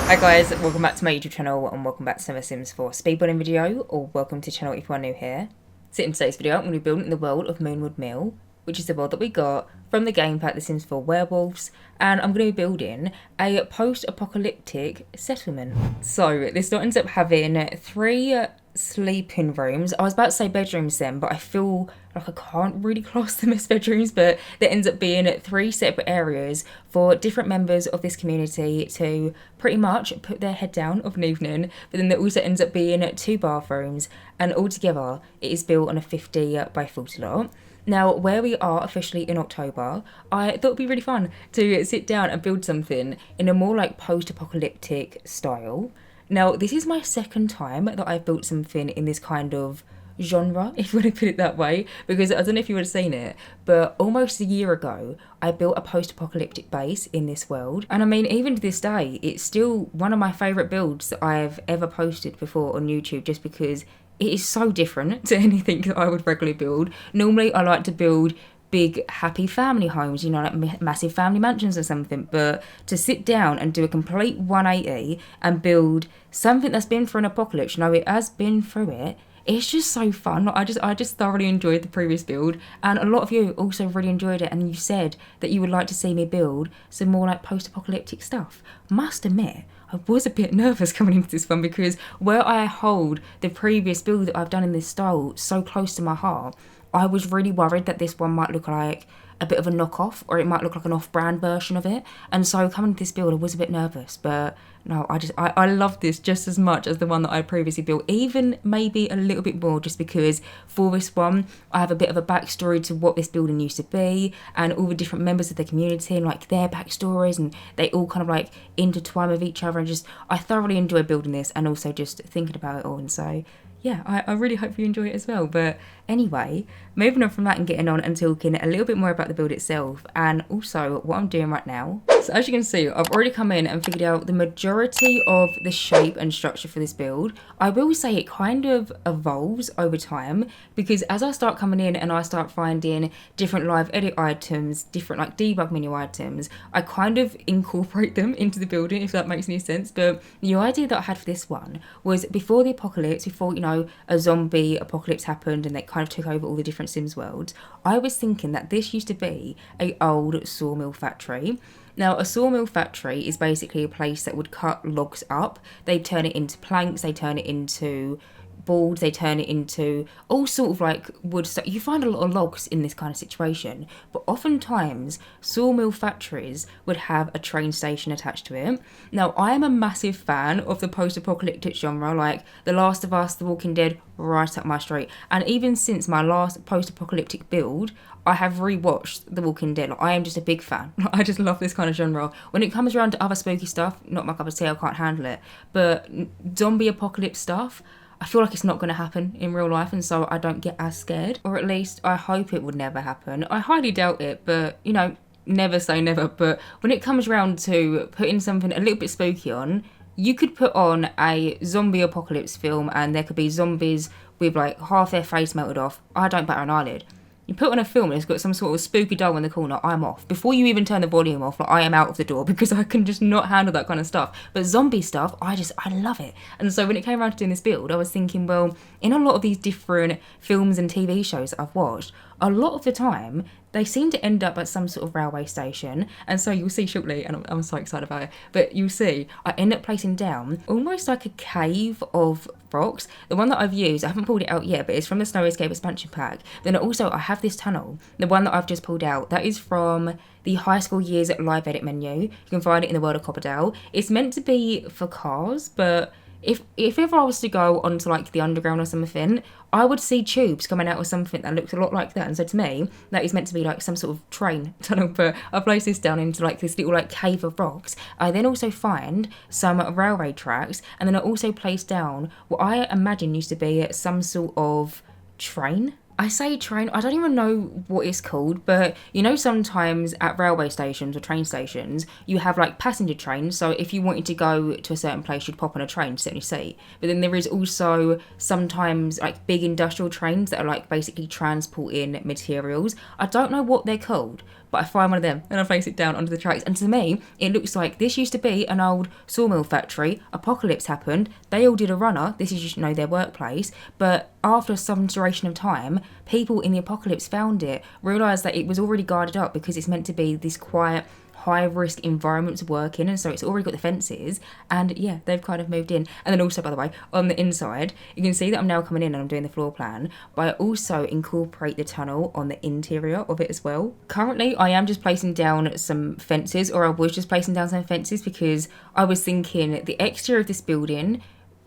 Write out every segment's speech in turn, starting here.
Hi guys, welcome back to my YouTube channel and welcome back to another Sims 4 speedbuilding video, or welcome to the channel if you are new here. So in today's video I'm going to be building in the world of Moonwood Mill, which is the world that we got from the game pack The Sims 4 Werewolves, and I'm going to be building a post-apocalyptic settlement. So this lot ends up having 3 sleeping rooms. I was about to say bedrooms then, but I feel like I can't really class them as bedrooms, but there ends up being 3 separate areas for different members of this community to pretty much put their head down of an evening. But then there also ends up being 2 bathrooms, and altogether it is built on a 50 by 40 lot. Now, where we are officially in October, I thought it'd be really fun to sit down and build something in a more like post-apocalyptic style. Now, this is my second time that I've built something in this kind of genre, if you want to put it that way, because I don't know if you would have seen it, but almost a year ago, I built a post-apocalyptic base in this world. And I mean, even to this day, it's still one of my favourite builds that I've ever posted before on YouTube, just because it is so different to anything that I would regularly build. Normally, I like to build big happy family homes, you know, like massive family mansions or something, but to sit down and do a complete 180 and build something that's been through an apocalypse, you know, it has been through it, it's just so fun. Like, I just thoroughly enjoyed the previous build, and a lot of you also really enjoyed it, and you said that you would like to see me build some more like post-apocalyptic stuff. Must admit, I was a bit nervous coming into this one, because where I hold the previous build that I've done in this style so close to my heart, I was really worried that this one might look like a bit of a knockoff, or it might look like an off-brand version of it. And so coming to this build, I was a bit nervous, but no, I love this just as much as the one that I previously built, even maybe a little bit more, just because for this one, I have a bit of a backstory to what this building used to be, and all the different members of the community and like their backstories, and they all kind of like intertwine with each other, and just, I thoroughly enjoy building this and also just thinking about it all. And so yeah, I really hope you enjoy it as well. But anyway, moving on from that and getting on and talking a little bit more about the build itself, and also what I'm doing right now. So as you can see, I've already come in and figured out the majority of the shape and structure for this build. I will say it kind of evolves over time, because as I start coming in and I start finding different live edit items, different like debug menu items, I kind of incorporate them into the building, if that makes any sense. But the idea that I had for this one was before the apocalypse, before, you know, a zombie apocalypse happened and they kind of took over all the different Sims worlds, I was thinking that this used to be a old sawmill factory. Now, a sawmill factory is basically a place that would cut logs up. They turn it into planks, they turn it into boards, they turn it into all sort of like wood stuff. You find a lot of logs in this kind of situation, but oftentimes sawmill factories would have a train station attached to it. Now, I am a massive fan of the post-apocalyptic genre, like The Last of Us, The Walking Dead, right up my street. And even since my last post-apocalyptic build, I have rewatched The Walking Dead. Like, I am just a big fan. I just love this kind of genre. When it comes around to other spooky stuff, not my cup of tea, I can't handle it. But zombie apocalypse stuff, I feel like it's not going to happen in real life, and so I don't get as scared. Or at least I hope it would never happen. I highly doubt it, but, you know, never say never. But when it comes around to putting something a little bit spooky on, you could put on a zombie apocalypse film and there could be zombies with like half their face melted off. I don't bat an eyelid. You put on a film and it's got some sort of spooky doll in the corner, I'm off. Before you even turn the volume off, like, I am out of the door, because I can just not handle that kind of stuff. But zombie stuff, I love it. And so when it came around to doing this build, I was thinking, well, in a lot of these different films and TV shows that I've watched, a lot of the time, they seem to end up at some sort of railway station. And so you'll see shortly, and I'm so excited about it, but you'll see, I end up placing down almost like a cave of rocks. The one that I've used, I haven't pulled it out yet, but it's from the Snow Escape expansion pack. Then also, I have this tunnel, the one that I've just pulled out, that is from the high school years live edit menu. You can find it in the world of Copperdale. It's meant to be for cars, but if ever I was to go onto like the underground or something, I would see tubes coming out of something that looks a lot like that. And so to me, that is meant to be like some sort of train tunnel. But I place this down into like this little like cave of rocks. I then also find some railway tracks, and then I also place down what I imagine used to be some sort of train. I say train, I don't even know what it's called, but you know, sometimes at railway stations or train stations, you have like passenger trains. So if you wanted to go to a certain place, you'd pop on a train to sit on your seat. But then there is also sometimes like big industrial trains that are like basically transporting materials. I don't know what they're called, but I find one of them and I place it down onto the tracks. And to me, it looks like this used to be an old sawmill factory. Apocalypse happened. They all did a runner. This is just, their workplace. But after some duration of time, people in the apocalypse found it, realised that it was already guarded up because it's meant to be this quiet, high-risk environment to work in, and so it's already got the fences, and yeah, they've kind of moved in. And then also, by the way, on the inside, you can see that I'm now coming in and I'm doing the floor plan, but I also incorporate the tunnel on the interior of it as well. Currently, I am just placing down some fences, or I was just placing down some fences because I was thinking the exterior of this building,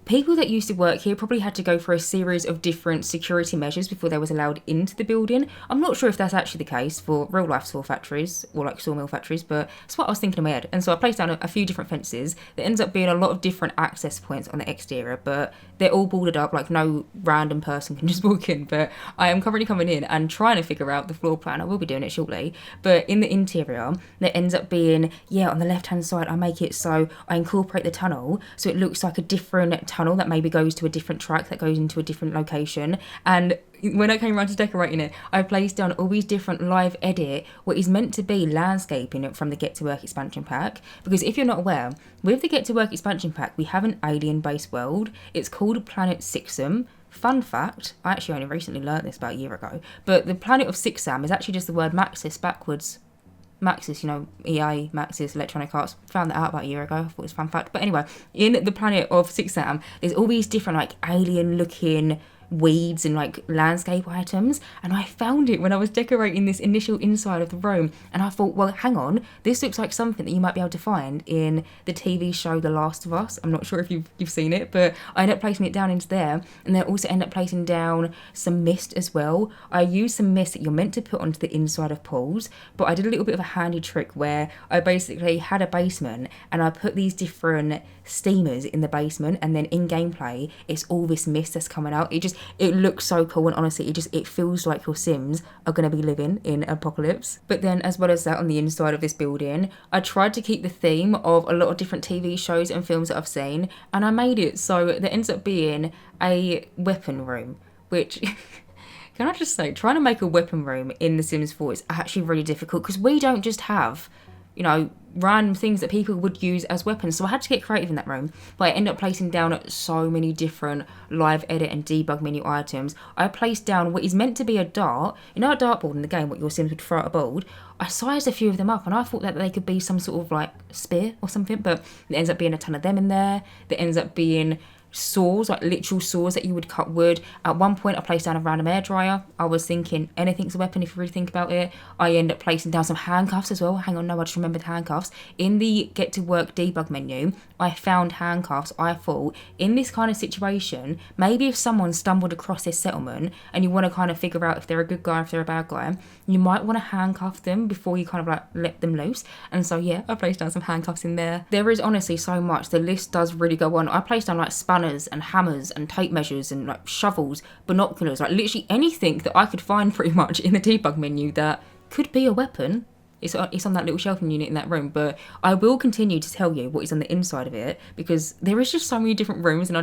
people that used to work here probably had to go through a series of different security measures before they was allowed into the building. I'm not sure if that's actually the case for real life saw factories or like sawmill factories, but it's what I was thinking in my head. And so I placed down a few different fences. There ends up being a lot of different access points on the exterior, but they're all boarded up, like no random person can just walk in. But I am currently coming in and trying to figure out the floor plan. I will be doing it shortly. But in the interior, there ends up being, on the left hand side, I make it so I incorporate the tunnel so it looks like a different tunnel that maybe goes to a different track that goes into a different location. And when I came around to decorating it, I placed down all these different live edit what is meant to be landscaping from the Get to Work expansion pack, because if you're not aware, with the Get to Work expansion pack we have an alien based world. It's called Planet Sixam. Fun fact, I actually only recently learned this about a year ago, but the planet of Sixam is actually just the word Maxis backwards. Maxis, EA, Maxis, Electronic Arts, found that out about a year ago. I thought it was a fun fact. But anyway, in the planet of Sixam, there's all these different like alien looking weeds and like landscape items, and I found it when I was decorating this initial inside of the room, and I thought, well, hang on, this looks like something that you might be able to find in the TV show The Last of Us. I'm not sure if you've seen it, but I ended up placing it down into there, and then also end up placing down some mist as well. I used some mist that you're meant to put onto the inside of pools, but I did a little bit of a handy trick where I basically had a basement and I put these different steamers in the basement, and then in gameplay it's all this mist that's coming out. It looks so cool, and honestly it feels like your Sims are going to be living in Apocalypse. But then as well as that, on the inside of this building, I tried to keep the theme of a lot of different TV shows and films that I've seen, and I made it so there ends up being a weapon room, which can I just say, trying to make a weapon room in The Sims 4 is actually really difficult, because we don't just have random things that people would use as weapons. So I had to get creative in that room, but I ended up placing down so many different live edit and debug menu items. I placed down what is meant to be a dart, a dartboard in the game, what your Sims would throw at a board. I sized a few of them up and I thought that they could be some sort of like spear or something, but there ends up being a ton of them in there. There ends up being saws, like literal saws that you would cut wood. At one point I placed down a random air dryer. I was thinking anything's a weapon if you really think about it. I end up placing down some handcuffs as well. Hang on, no, I just remembered handcuffs. In the Get to Work debug menu, I found handcuffs. I thought, in this kind of situation, maybe if someone stumbled across this settlement and you want to kind of figure out if they're a good guy, if they're a bad guy, you might want to handcuff them before you kind of like let them loose. And so yeah, I placed down some handcuffs in there. There is honestly so much. The list does really go on. I placed down like spanners and hammers and tape measures and like shovels, binoculars, like literally anything that I could find pretty much in the debug menu that could be a weapon. It's on that little shelving unit in that room, but I will continue to tell you what is on the inside of it, because there is just so many different rooms, and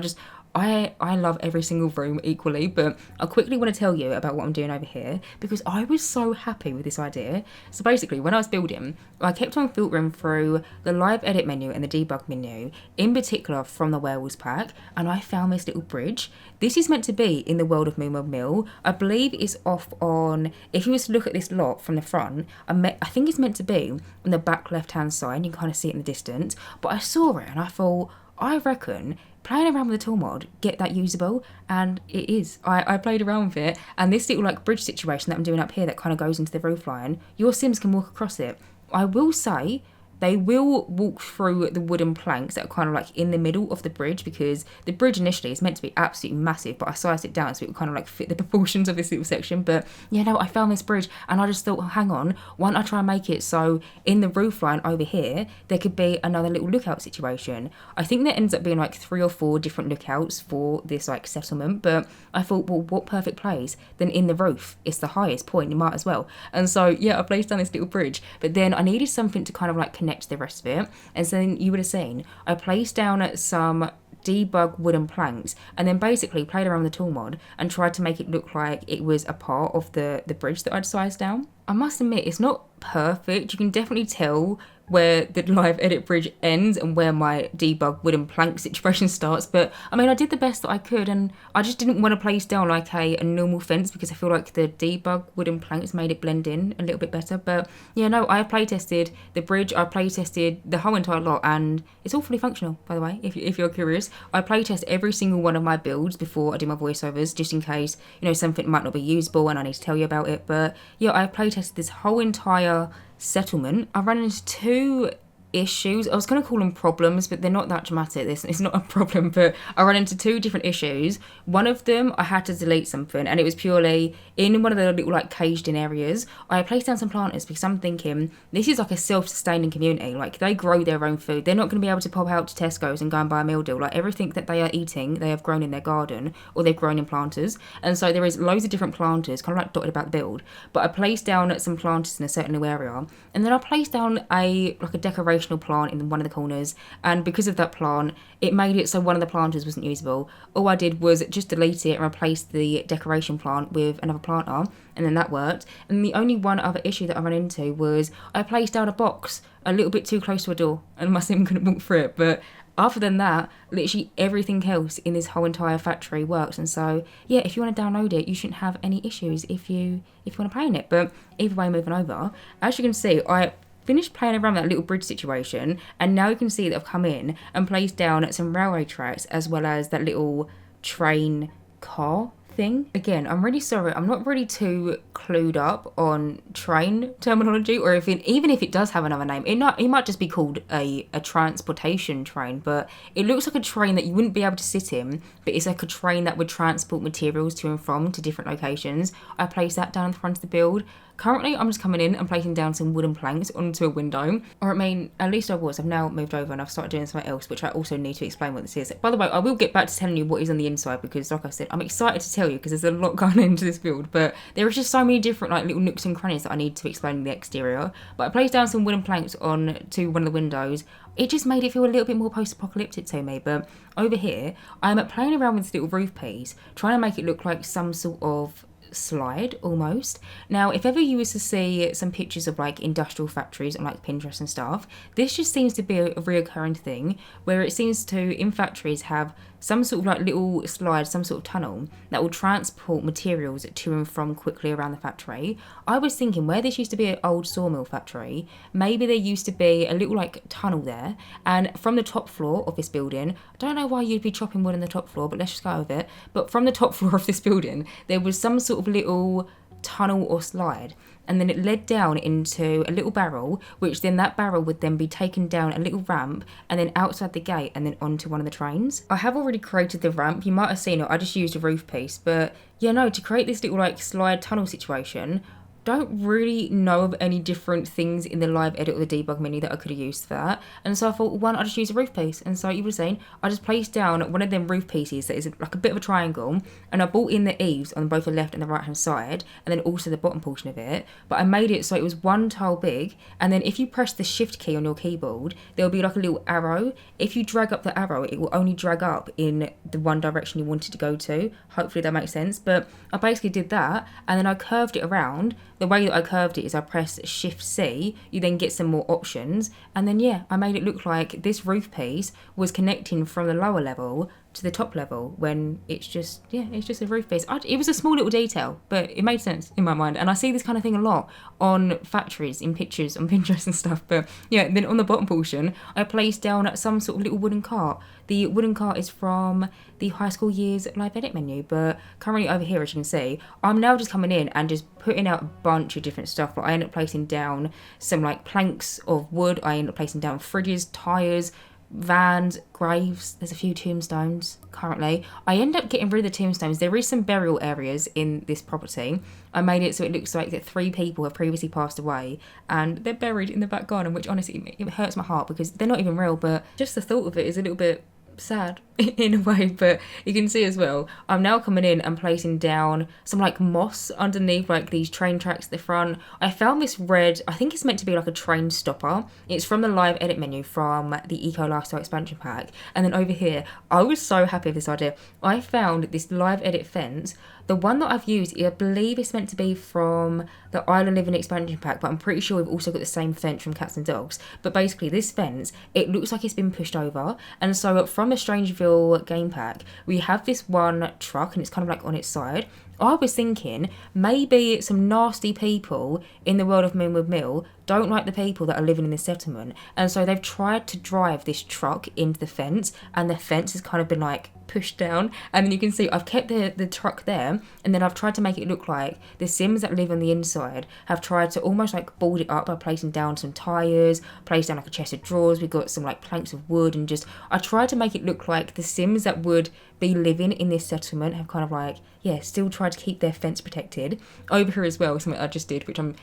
I love every single room equally. But I quickly want to tell you about what I'm doing over here, because I was so happy with this idea. So basically, when I was building, I kept on filtering through the live edit menu and the debug menu, in particular from the Werewolves pack, and I found this little bridge. This is meant to be in the world of Moonwood Mill. I believe it's off on, if you was to look at this lot from the front, I think it's meant to be on the back left hand side. You can kind of see it in the distance, but I saw it and I thought, I reckon playing around with the tool mod, get that usable, and it is. I played around with it, and this little like bridge situation that I'm doing up here that kind of goes into the roof line, your Sims can walk across it. I will say, they will walk through the wooden planks that are kind of like in the middle of the bridge, because the bridge initially is meant to be absolutely massive, but I sized it down so it would kind of like fit the proportions of this little section. But I found this bridge and I just thought, well, hang on, why don't I try and make it so in the roof line over here there could be another little lookout situation. I think there ends up being like 3 or 4 different lookouts for this like settlement, but I thought, well, what perfect place than in the roof? It's the highest point, you might as well. And so I placed down this little bridge, but then I needed something to kind of like connect the rest of it. And so then you would have seen I placed down some debug wooden planks and then basically played around with the tool mod and tried to make it look like it was a part of the bridge that I'd sized down. I must admit, it's not perfect. You can definitely tell where the live edit bridge ends and where my debug wooden plank situation starts, but I mean, I did the best that I could, and I just didn't want to place down like a normal fence because I feel like the debug wooden planks made it blend in a little bit better. But yeah, no, I play tested the bridge, I play tested the whole entire lot, and it's all fully functional, by the way, if you're curious. I play test every single one of my builds before I do my voiceovers, just in case, you know, something might not be usable and I need to tell you about it. But yeah, I play tested this whole entire settlement. I ran into 2 issues. I was going to call them problems, but they're not that dramatic. It's not a problem, but I ran into 2 different issues. One of them, I had to delete something, and it was purely in one of the little like caged in areas. I placed down some planters because I'm thinking this is like a self-sustaining community. Like, they grow their own food. They're not going to be able to pop out to Tesco's and go and buy a meal deal. Like, everything that they are eating, they have grown in their garden or they've grown in planters. And so there is loads of different planters, kind of like dotted about the build. But I placed down some planters in a certain new area, and then I placed down a decoration plant in one of the corners, and because of that plant, it made it so one of the planters wasn't usable. All I did was just delete it and replace the decoration plant with another planter, and then that worked. And the only one other issue that I ran into was I placed down a box a little bit too close to a door, and my sim couldn't walk through it. But other than that, literally everything else in this whole entire factory works. And so yeah, if you want to download it, you shouldn't have any issues if you want to play in it. But either way, moving over, as you can see, I finished playing around that little bridge situation, and now you can see that I've come in and placed down some railway tracks as well as that little train car thing. Again, I'm really sorry, I'm not really too clued up on train terminology, or even if it does have another name, it might just be called a transportation train, but it looks like a train that you wouldn't be able to sit in, but it's like a train that would transport materials to and from to different locations. I placed that down in the front of the build. Currently, I'm just coming in and placing down some wooden planks onto a window. Or I mean, at least I was. I've now moved over and I've started doing something else, which I also need to explain what this is. By the way, I will get back to telling you what is on the inside because, like I said, I'm excited to tell you because there's a lot going into this build. But there is just so many different like little nooks and crannies that I need to explain in the exterior. But I placed down some wooden planks onto one of the windows. It just made it feel a little bit more post-apocalyptic to me. But over here, I'm playing around with this little roof piece, trying to make it look like some sort of slide almost. Now, if ever you was to see some pictures of like industrial factories on like Pinterest and stuff, this just seems to be a reoccurring thing where it seems to in factories have some sort of like little slide, some sort of tunnel that will transport materials to and from quickly around the factory. I was thinking where this used to be an old sawmill factory, maybe there used to be a little like tunnel there, and from the top floor of this building, I don't know why you'd be chopping wood on the top floor, but let's just go with it, but from the top floor of this building there was some sort of little tunnel or slide, and then it led down into a little barrel, which then that barrel would then be taken down a little ramp and then outside the gate and then onto one of the trains. I have already created the ramp, you might have seen it, I just used a roof piece, but yeah, no, to create this little like slide tunnel situation, don't really know of any different things in the live edit or the debug menu that I could have used for that. And so I thought, why not I just use a roof piece? And so you were saying, I just placed down one of them roof pieces that is like a bit of a triangle, and I brought in the eaves on both the left and the right hand side, and then also the bottom portion of it. But I made it so it was one tile big, and then if you press the shift key on your keyboard, there'll be like a little arrow. If you drag up the arrow, it will only drag up in the one direction you want it to go to. Hopefully that makes sense. But I basically did that, and then I curved it around. The way that I curved it is I press Shift C, you then get some more options, and then yeah, I made it look like this roof piece was connecting from the lower level to the top level when it's just a roof piece. It was a small little detail, but it made sense in my mind, and I see this kind of thing a lot on factories, in pictures on Pinterest and stuff. But yeah, then on the bottom portion, I placed down some sort of little wooden cart. The wooden cart is from the high school years live edit menu, but currently over here, as you can see, I'm now just coming in and just putting out a bunch of different stuff. But I end up placing down some like planks of wood, I end up placing down fridges, tyres, vans, graves, there's a few tombstones currently. I end up getting rid of the tombstones. There is some burial areas in this property. I made it so it looks like that 3 people have previously passed away and they're buried in the back garden, which honestly, it hurts my heart because they're not even real, but just the thought of it is a little bit sad in a way, but you can see as well, I'm now coming in and placing down some like moss underneath like these train tracks at the front. I found this red, I think it's meant to be like a train stopper. It's from the live edit menu from the Eco Lifestyle expansion pack. And then over here, I was so happy with this idea. I found this live edit fence. The one that I've used, I believe it's meant to be from the Island Living expansion pack, but I'm pretty sure we've also got the same fence from Cats and Dogs. But basically this fence, it looks like it's been pushed over. And so from the StrangerVille game pack, we have this one truck and it's kind of like on its side. I was thinking maybe some nasty people in the world of Moonwood Mill don't like the people that are living in this settlement, and so they've tried to drive this truck into the fence, and the fence has kind of been like pushed down, and then you can see I've kept the truck there, and then I've tried to make it look like the Sims that live on the inside have tried to almost like board it up by placing down some tyres, placed down like a chest of drawers, we've got some like planks of wood, and just I tried to make it look like the Sims that would be living in this settlement have kind of like, yeah, still tried to keep their fence protected. Over here as well, something I just did, which I'm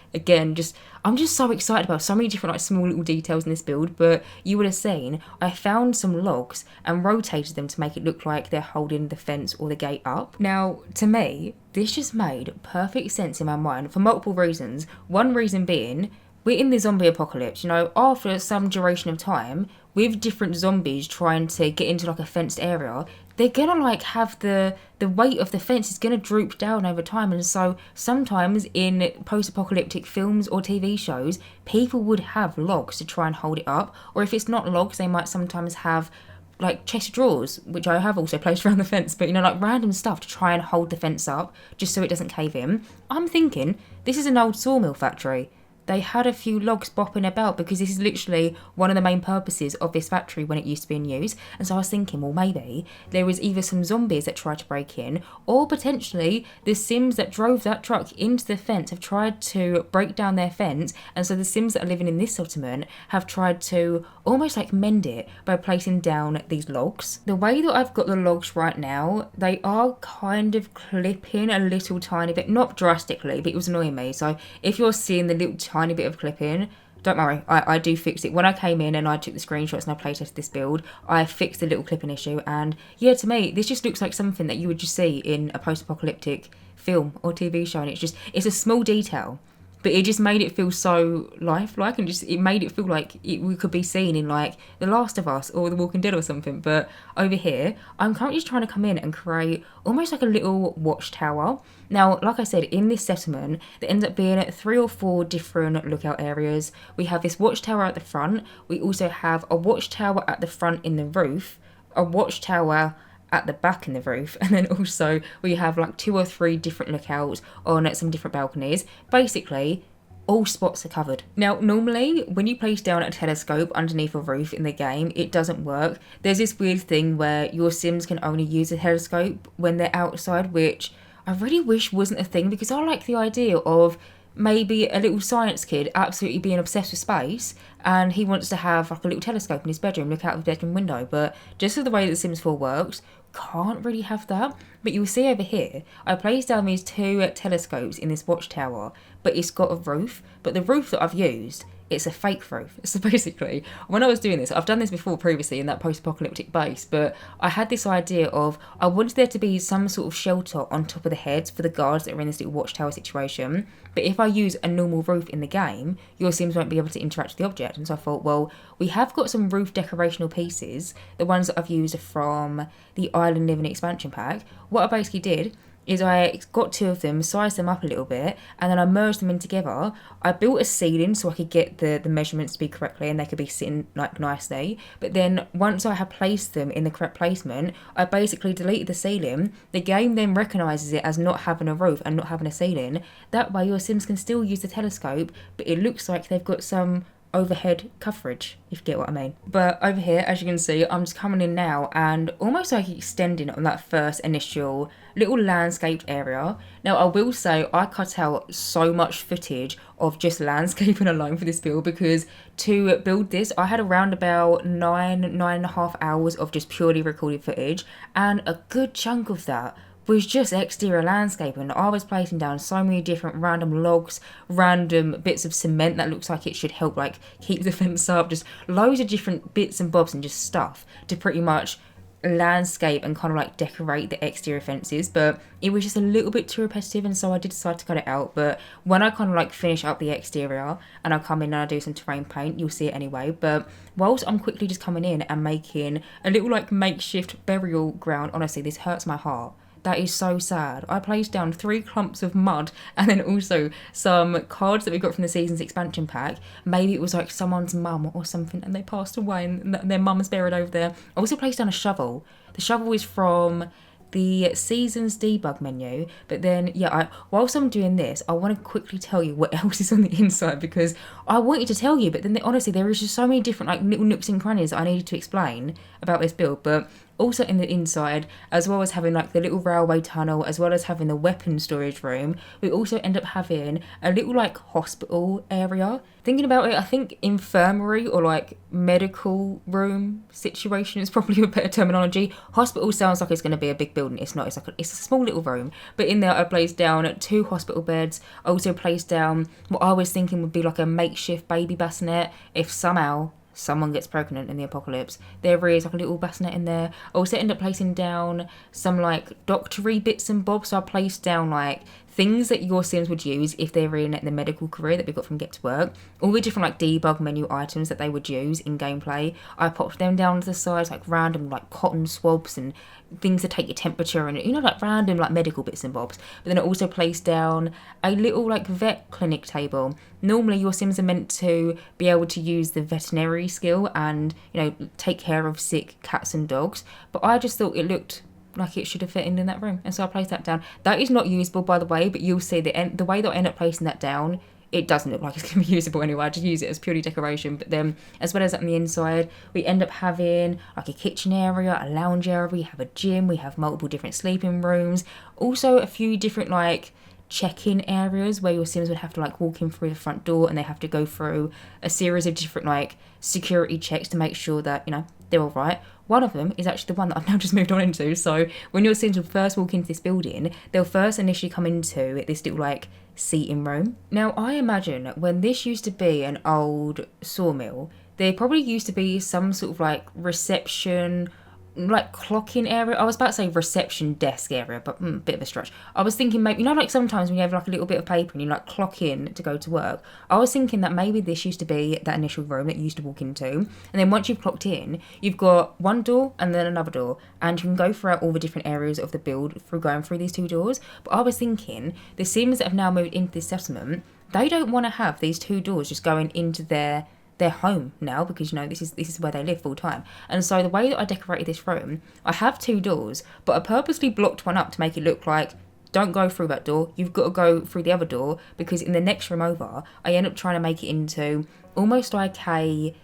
just so excited about, so many different like small little details in this build, but you would have seen I found some logs and rotated them to make it look like they're holding the fence or the gate up. Now, to me, this just made perfect sense in my mind for multiple reasons. One reason being, we're in the zombie apocalypse, you know, after some duration of time, with different zombies trying to get into like a fenced area, they're gonna like have the weight of the fence is gonna droop down over time. And so sometimes in post-apocalyptic films or TV shows, people would have logs to try and hold it up. Or if it's not logs, they might sometimes have like chest of drawers, which I have also placed around the fence, but you know, like random stuff to try and hold the fence up just so it doesn't cave in. I'm thinking this is an old sawmill factory. They had a few logs bopping about because this is literally one of the main purposes of this factory when it used to be in use. And so I was thinking, well, maybe there was either some zombies that tried to break in, or potentially the Sims that drove that truck into the fence have tried to break down their fence. And so the Sims that are living in this settlement have tried to almost like mend it by placing down these logs. The way that I've got the logs right now, they are kind of clipping a little tiny bit, not drastically, but it was annoying me. So if you're seeing the little tiny bit of clipping, don't worry, I do fix it. When I came in and I took the screenshots and I playtested this build, I fixed the little clipping issue, and yeah, to me this just looks like something that you would just see in a post-apocalyptic film or TV show, and it's a small detail, but it just made it feel so lifelike, and just it made it feel like we could be seen in like The Last of Us or The Walking Dead or something. But over here, I'm currently just trying to come in and create almost like a little watchtower. Now, like I said, in this settlement, there ends up being 3 or 4 different lookout areas. We have this watchtower at the front. We also have a watchtower at the front in the roof, a watchtower at the back in the roof, and then also we have like 2 or 3 different lookouts on some different balconies. Basically, all spots are covered. Now, normally when you place down a telescope underneath a roof in the game, it doesn't work. There's this weird thing where your Sims can only use a telescope when they're outside, which I really wish wasn't a thing, because I like the idea of maybe a little science kid absolutely being obsessed with space, and he wants to have like a little telescope in his bedroom, look out of the bedroom window. But just the way that Sims 4 works, can't really have that. But you'll see over here, I placed down these 2 telescopes in this watchtower, but it's got a roof. But the roof that I've used, it's a fake roof. So basically, when I was doing this, I've done this before previously in that post-apocalyptic base, but I had this idea of, I wanted there to be some sort of shelter on top of the heads for the guards that are in this little watchtower situation. But if I use a normal roof in the game, your Sims won't be able to interact with the object. And so I thought, well, we have got some roof decorational pieces, the ones that I've used from the Island Living expansion pack. What I basically did is I got 2 of them, sized them up a little bit, and then I merged them in together. I built a ceiling so I could get the measurements to be correctly and they could be sitting like nicely. But then once I had placed them in the correct placement, I basically deleted the ceiling. The game then recognises it as not having a roof and not having a ceiling. That way your Sims can still use the telescope, but it looks like they've got some overhead coverage, if you get what I mean. But over here, as you can see, I'm just coming in now and almost like extending on that first initial little landscaped area. Now, I will say I cut out so much footage of just landscaping alone for this build, because to build this, I had around about 9.5 hours of just purely recorded footage, and a good chunk of that was just exterior landscaping. I was placing down so many different random logs, random bits of cement that looks like it should help like keep the fence up, just loads of different bits and bobs and just stuff to pretty much landscape and kind of like decorate the exterior fences, but it was just a little bit too repetitive, and so I did decide to cut it out. But when I kind of like finish up the exterior and I come in and I do some terrain paint, you'll see it anyway. But whilst I'm quickly just coming in and making a little like makeshift burial ground, honestly, this hurts my heart. That is so sad. I placed down 3 clumps of mud and then also some cards that we got from the Seasons expansion pack. Maybe it was like someone's mum or something and they passed away and their mum's buried over there. I also placed down a shovel. The shovel is from the Seasons debug menu, but then whilst I'm doing this, I want to quickly tell you what else is on the inside, because I wanted to tell you, but then honestly there is just so many different like little nooks and crannies that I needed to explain about this build. But also in the inside, as well as having like the little railway tunnel, as well as having the weapon storage room, we also end up having a little like hospital area. Thinking about it, I think infirmary or like medical room situation is probably a better terminology. Hospital sounds like it's going to be a big building. It's not. It's a small little room. But in there, I placed down 2 hospital beds. I also placed down what I was thinking would be like a makeshift baby bassinet if somehow someone gets pregnant in the apocalypse. There is like a little bassinet in there. I also end up placing down some like doctory bits and bobs. So I placed down like things that your Sims would use if they're in the medical career that we got from Get to Work. All the different like debug menu items that they would use in gameplay. I popped them down to the sides, like random like cotton swabs and things to take your temperature and, you know, like random like medical bits and bobs. But then I also placed down a little like vet clinic table. Normally your Sims are meant to be able to use the veterinary skill and, you know, take care of sick cats and dogs. But I just thought it looked like it should have fit in that room, and so I placed that down. That is not usable, by the way, but you'll see the way that I end up placing that down, it doesn't look like it's going to be usable anyway. I just use it as purely decoration. But then, as well as on the inside, we end up having like a kitchen area, a lounge area, we have a gym, we have multiple different sleeping rooms, also a few different like check-in areas where your Sims would have to like walk in through the front door and they have to go through a series of different like security checks to make sure that, you know, they're all right. One of them is actually the one that I've now just moved on into. So when your Sims will first walk into this building, they'll first initially come into this little like seating room. Now I imagine when this used to be an old sawmill, there probably used to be some sort of like reception, like clock-in area. I was about to say reception desk area, but bit of a stretch. I was thinking maybe, you know, like sometimes when you have like a little bit of paper and you like clock in to go to work, I was thinking that maybe this used to be that initial room that you used to walk into, and then once you've clocked in, you've got one door and then another door, and you can go throughout all the different areas of the build through going through these 2 doors. But I was thinking the Sims that have now moved into this settlement, they don't want to have these 2 doors just going into their home now, because, you know, this is where they live full time. And so the way that I decorated this room, I have 2 doors, but I purposely blocked one up to make it look like, don't go through that door, you've got to go through the other door, because in the next room over, I end up trying to make it into almost like a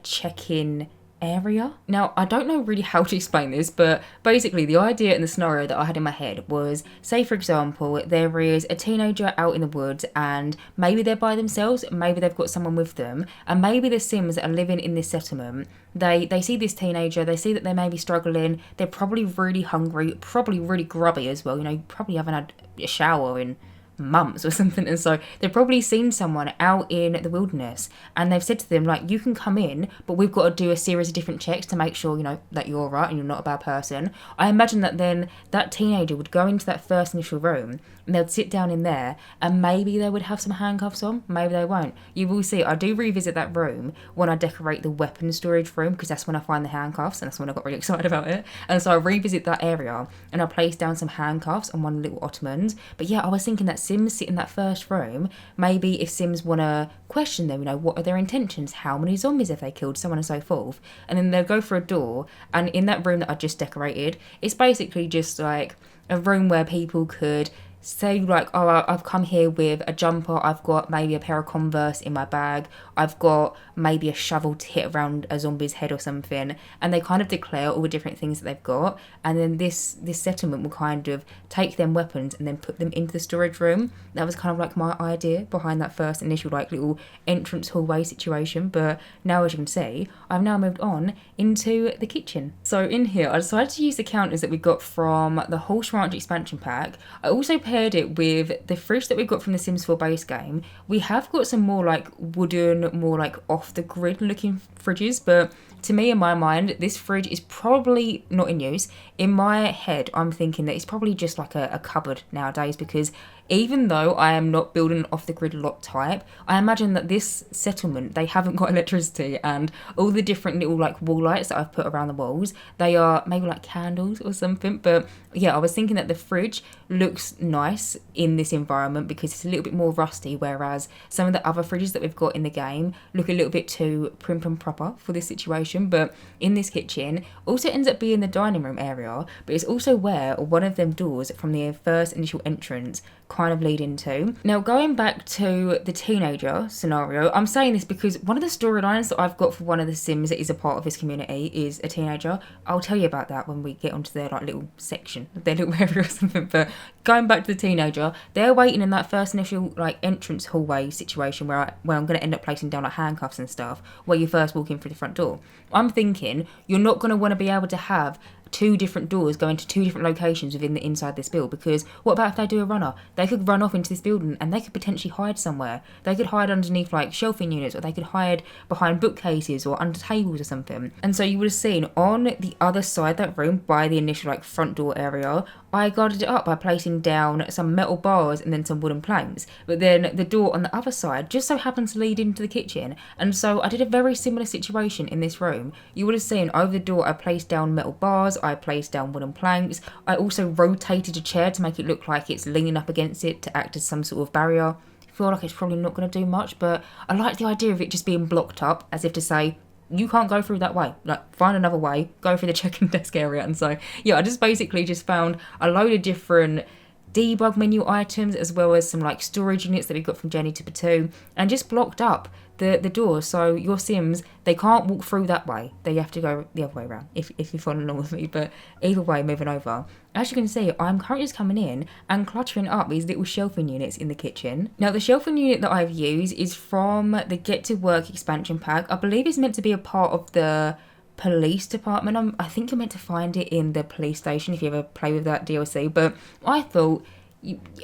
check-in area. Now, I don't know really how to explain this, but basically the idea and the scenario that I had in my head was, say for example, there is a teenager out in the woods and maybe they're by themselves, maybe they've got someone with them, and maybe the Sims that are living in this settlement, they see this teenager, they see that they may be struggling, they're probably really hungry, probably really grubby as well, you know, probably haven't had a shower in months or something, and so they've probably seen someone out in the wilderness and they've said to them like, you can come in, but we've got to do a series of different checks to make sure, you know, that you're all right and you're not a bad person. I imagine that then that teenager would go into that first initial room and they'd sit down in there and maybe they would have some handcuffs on, maybe they won't. You will see I do revisit that room when I decorate the weapon storage room, because that's when I find the handcuffs, and that's when I got really excited about it. And so I revisit that area and I place down some handcuffs on one of the little ottomans. But yeah, I was thinking that Sims sit in that first room, maybe if Sims want to question them, you know, what are their intentions, how many zombies have they killed, so on and so forth, and then they'll go for a door, and in that room that I just decorated, it's basically just like a room where people could say like, oh, I've come here with a jumper, I've got maybe a pair of Converse in my bag, I've got maybe a shovel to hit around a zombie's head or something, and they kind of declare all the different things that they've got, and then this settlement will kind of take them weapons and then put them into the storage room. That was kind of like my idea behind that first initial like little entrance hallway situation. But now, as you can see, I've now moved on into the kitchen. So in here I decided to use the counters that we got from the Horse Ranch expansion pack. I also paired it with the fridge that we got from the Sims 4 base game. We have got some more like wooden, more like off the grid looking fridges, but to me, in my mind, this fridge is probably not in use. In my head, I'm thinking that it's probably just like a cupboard nowadays, because even though I am not building an off-the-grid lot type, I imagine that this settlement, they haven't got electricity, and all the different little like wall lights that I've put around the walls, they are maybe like candles or something. But yeah, I was thinking that the fridge looks nice in this environment because it's a little bit more rusty, whereas some of the other fridges that we've got in the game look a little bit too prim and proper for this situation. But in this kitchen, also ends up being the dining room area, but it's also where one of them doors from the first initial entrance kind of lead into. Now, going back to the teenager scenario, I'm saying this because one of the storylines that I've got for one of the Sims that is a part of this community is a teenager. I'll tell you about that when we get onto their like little section, their little area or something. But going back to the teenager, they're waiting in that first initial like entrance hallway situation where I'm going to end up placing down like handcuffs and stuff where you first walk in through the front door. I'm thinking you're not going to want to be able to have two different doors going to two different locations within the inside this build, because what about if they do a runner? They could run off into this building and they could potentially hide somewhere. They could hide underneath like shelving units, or they could hide behind bookcases or under tables or something. And so you would have seen on the other side of that room by the initial like front door area, I guarded it up by placing down some metal bars and then some wooden planks. But then the door on the other side just so happens to lead into the kitchen. And so I did a very similar situation in this room. You would have seen over the door I placed down metal bars, I placed down wooden planks. I also rotated a chair to make it look like it's leaning up against it to act as some sort of barrier. I feel like it's probably not going to do much, but I like the idea of it just being blocked up, as if to say, you can't go through that way, like find another way, go through the check-in desk area. And so yeah, I just basically just found a load of different debug menu items as well as some like storage units that we got from Jenny to Batuu, and just blocked up the door, so your Sims, they can't walk through that way, they have to go the other way around if you're following along with me. But either way, moving over, as you can see, I'm currently just coming in and cluttering up these little shelving units in the kitchen. Now the shelving unit that I've used is from the Get to Work expansion pack. I believe it's meant to be a part of the police department. I think you're meant to find it in the police station if you ever play with that DLC, but I thought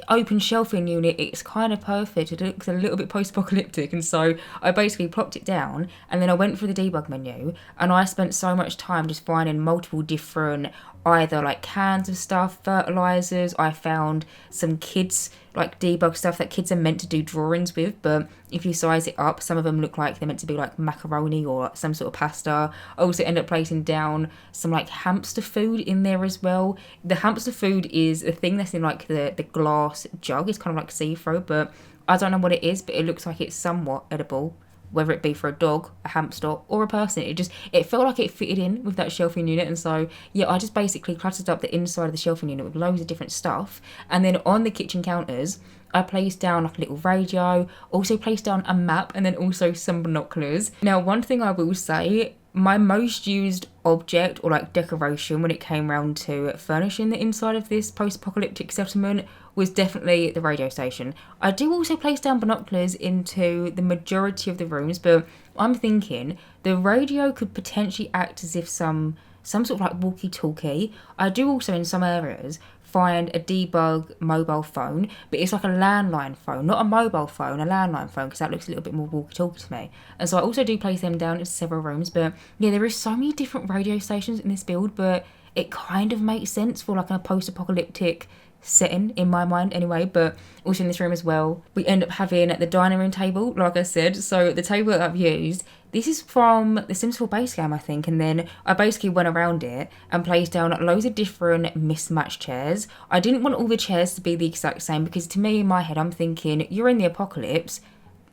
open shelving unit, it's kind of perfect. It looks a little bit post-apocalyptic, and so I basically plopped it down and then I went for the debug menu, and I spent so much time just finding multiple different either like cans of stuff, fertilizers. I found some kids like debug stuff that kids are meant to do drawings with, but if you size it up, some of them look like they're meant to be like macaroni or some sort of pasta. I also end up placing down some like hamster food in there as well. The hamster food is a thing that's in like the glass jug. It's kind of like see-through, but I don't know what it is, but it looks like it's somewhat edible, whether it be for a dog, a hamster, or a person. It felt like it fitted in with that shelving unit. And so yeah, I just basically cluttered up the inside of the shelving unit with loads of different stuff. And then on the kitchen counters, I placed down like a little radio, also placed down a map, and then also some binoculars. Now, one thing I will say, my most used object or like decoration when it came around to furnishing the inside of this post-apocalyptic settlement was definitely the radio station. I do also place down binoculars into the majority of the rooms, but I'm thinking the radio could potentially act as if some sort of like walkie-talkie. I do also in some areas find a debug mobile phone, but it's like a landline phone, not a mobile phone, a landline phone, because that looks a little bit more walkie-talkie to me. And so I also do place them down into several rooms. But yeah, there is so many different radio stations in this build, but it kind of makes sense for like a post-apocalyptic setting in my mind anyway. But also in this room as well, we end up having the dining room table, like I said. So the table that I've used, this is from the Sims 4 base game, I think, and then I basically went around it and placed down loads of different mismatched chairs. I didn't want all the chairs to be the exact same, because to me, in my head, I'm thinking, you're in the apocalypse,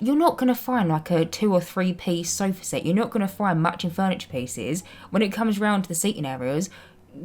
you're not going to find like a 2 or 3 piece sofa set. You're not going to find matching furniture pieces. When it comes around to the seating areas,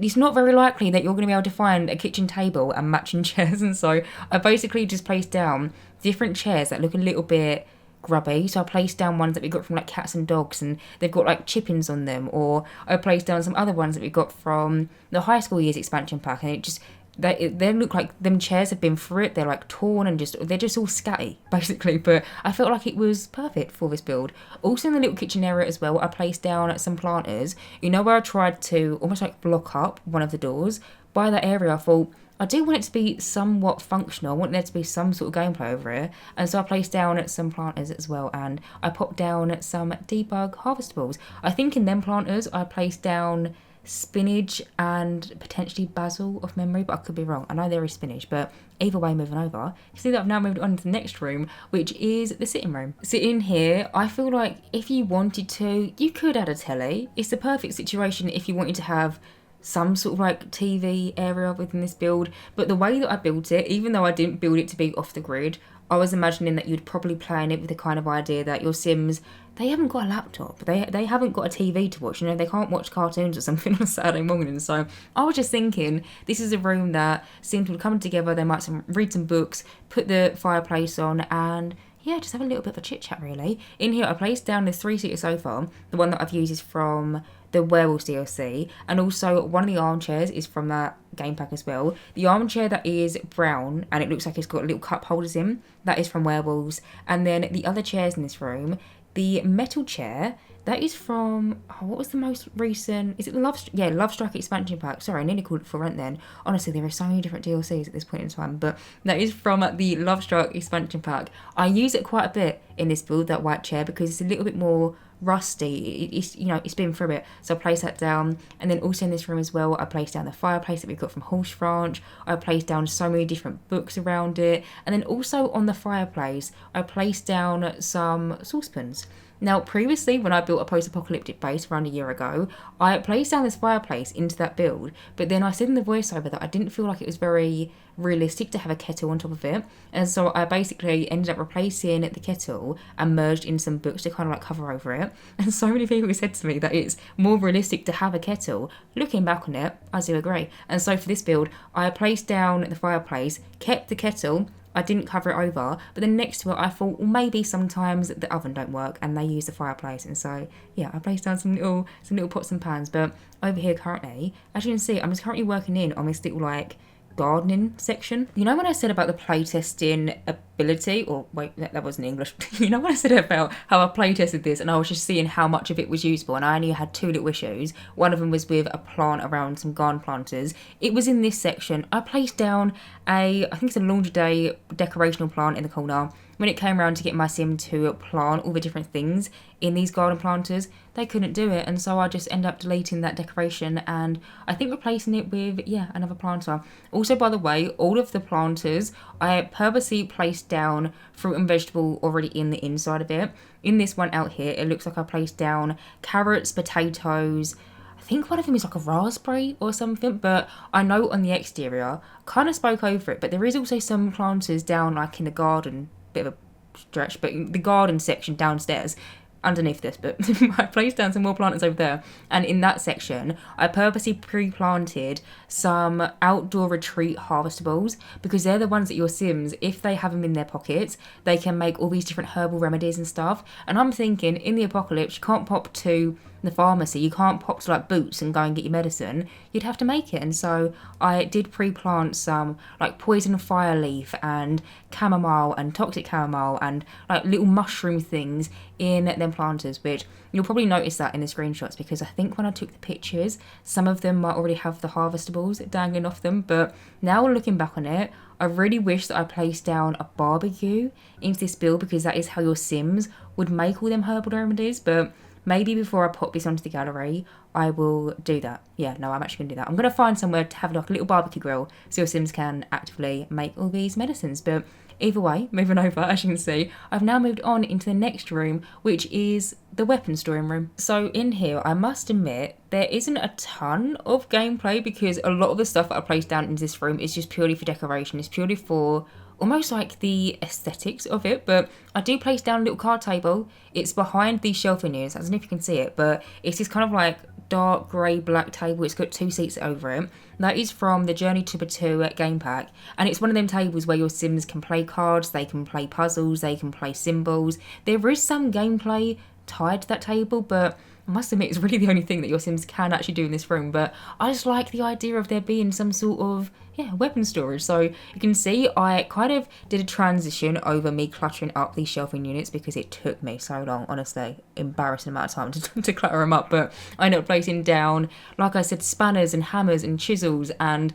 it's not very likely that you're going to be able to find a kitchen table and matching chairs. And so I basically just placed down different chairs that look a little bit grubby. So I placed down ones that we got from like cats and dogs, and they've got like chippings on them. Or I placed down some other ones that we got from the high school years expansion pack, and it just they look like them chairs have been through it. They're like torn and they're just all scatty basically. But I felt like it was perfect for this build. Also in the little kitchen area as well, I placed down some planters. You know where I tried to almost like block up one of the doors? By that area, I thought I do want it to be somewhat functional. I want there to be some sort of gameplay over it. And so I placed down some planters as well, and I popped down some debug harvestables. I think in them planters I placed down spinach and potentially basil off memory, but I could be wrong. I know there is spinach, but either way, moving over, you see that I've now moved on to the next room, which is the sitting room. So in here, I feel like if you wanted to, you could add a telly. It's the perfect situation if you wanted to have some sort of like TV area within this build. But the way that I built it, even though I didn't build it to be off the grid, I was imagining that you'd probably plan it with the kind of idea that your Sims, they haven't got a laptop, they haven't got a TV to watch, you know, they can't watch cartoons or something on a Saturday morning. So I was just thinking, this is a room that Sims would come together, they might read some books, put the fireplace on, and yeah, just have a little bit of a chit chat really. In here I placed down this 3-seater sofa. The one that I've used is from the Werewolves DLC, and also one of the armchairs is from that game pack as well. The armchair that is brown and it looks like it's got little cup holders in, that is from Werewolves. And then the other chairs in this room, the metal chair, that is from, what was the most recent, is it the Lovestruck expansion pack? Sorry, I nearly called it for rent then. Honestly, there are so many different DLCs at this point in time, but that is from the Lovestruck expansion pack. I use it quite a bit in this build, that white chair, because it's a little bit more rusty. It's, you know, it's been through it. So I placed that down. And then also in this room as well, I placed down the fireplace that we got from Horse Ranch. I placed down so many different books around it. And then also on the fireplace, I placed down some saucepans. Now, previously, when I built a post-apocalyptic base around a year ago, I placed down this fireplace into that build, but then I said in the voiceover that I didn't feel like it was very realistic to have a kettle on top of it, and so I basically ended up replacing the kettle and merged in some books to kind of like cover over it. And so many people said to me that it's more realistic to have a kettle. Looking back on it, I do agree. And so for this build, I placed down the fireplace, kept the kettle, I didn't cover it over, but then next to it I thought, well, maybe sometimes the oven don't work and they use the fireplace, and so yeah, I placed down some little pots and pans. But over here currently, as you can see, I'm just currently working in on this little like gardening section. You know when I said about the playtesting ability, or wait, that wasn't English. You know when I said about how I playtested this and I was just seeing how much of it was usable, and I only had 2 little issues. One of them was with a plant around some garden planters. It was in this section. I placed down I think it's a laundry day decorational plant in the corner. When it came around to get my sim to plant all the different things in these garden planters, they couldn't do it, and so I just ended up deleting that decoration and I think replacing it with, yeah, another planter. Also, by the way, all of the planters I purposely placed down fruit and vegetable already in the inside of it. In this one out here, it looks like I placed down carrots, potatoes, I think one of them is like a raspberry or something, but I know on the exterior, kind of spoke over it, but there is also some planters down like in the garden, bit of a stretch, but the garden section downstairs underneath this, but I placed down some more planters over there, and in that section I purposely pre-planted some outdoor retreat harvestables, because they're the ones that your Sims, if they have them in their pockets, they can make all these different herbal remedies and stuff. And I'm thinking, in the apocalypse, you can't pop to the pharmacy, you can't pop to like Boots and go and get your medicine, you'd have to make it. And so I did pre-plant some like poison fire leaf and chamomile and toxic chamomile and like little mushroom things in them planters, which you'll probably notice that in the screenshots, because I think when I took the pictures, some of them might already have the harvestables dangling off them. But now looking back on it, I really wish that I placed down a barbecue into this build, because that is how your Sims would make all them herbal remedies. But maybe before I pop this onto the gallery, I will do that. Yeah, no, I'm actually going to do that. I'm going to find somewhere to have like a little barbecue grill so your Sims can actively make all these medicines. But either way, moving over, as you can see, I've now moved on into the next room, which is the weapon storing room. So in here, I must admit, there isn't a ton of gameplay, because a lot of the stuff that I placed down into this room is just purely for decoration. It's purely for almost like the aesthetics of it. But I do place down a little card table. It's behind these shelving units. I don't know if you can see it, but it's this kind of like dark grey black table. It's got 2 seats over it. That is from the Journey to Batuu game pack, and it's one of them tables where your Sims can play cards, they can play puzzles, they can play symbols. There is some gameplay tied to that table, but I must admit, it's really the only thing that your Sims can actually do in this room, but I just like the idea of there being some sort of, weapon storage. So you can see I kind of did a transition over me cluttering up these shelving units because it took me so long, honestly, embarrassing amount of time to clutter them up. But I ended up placing down, like I said, spanners and hammers and chisels and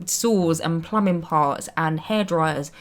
saws and plumbing parts and hair dryers.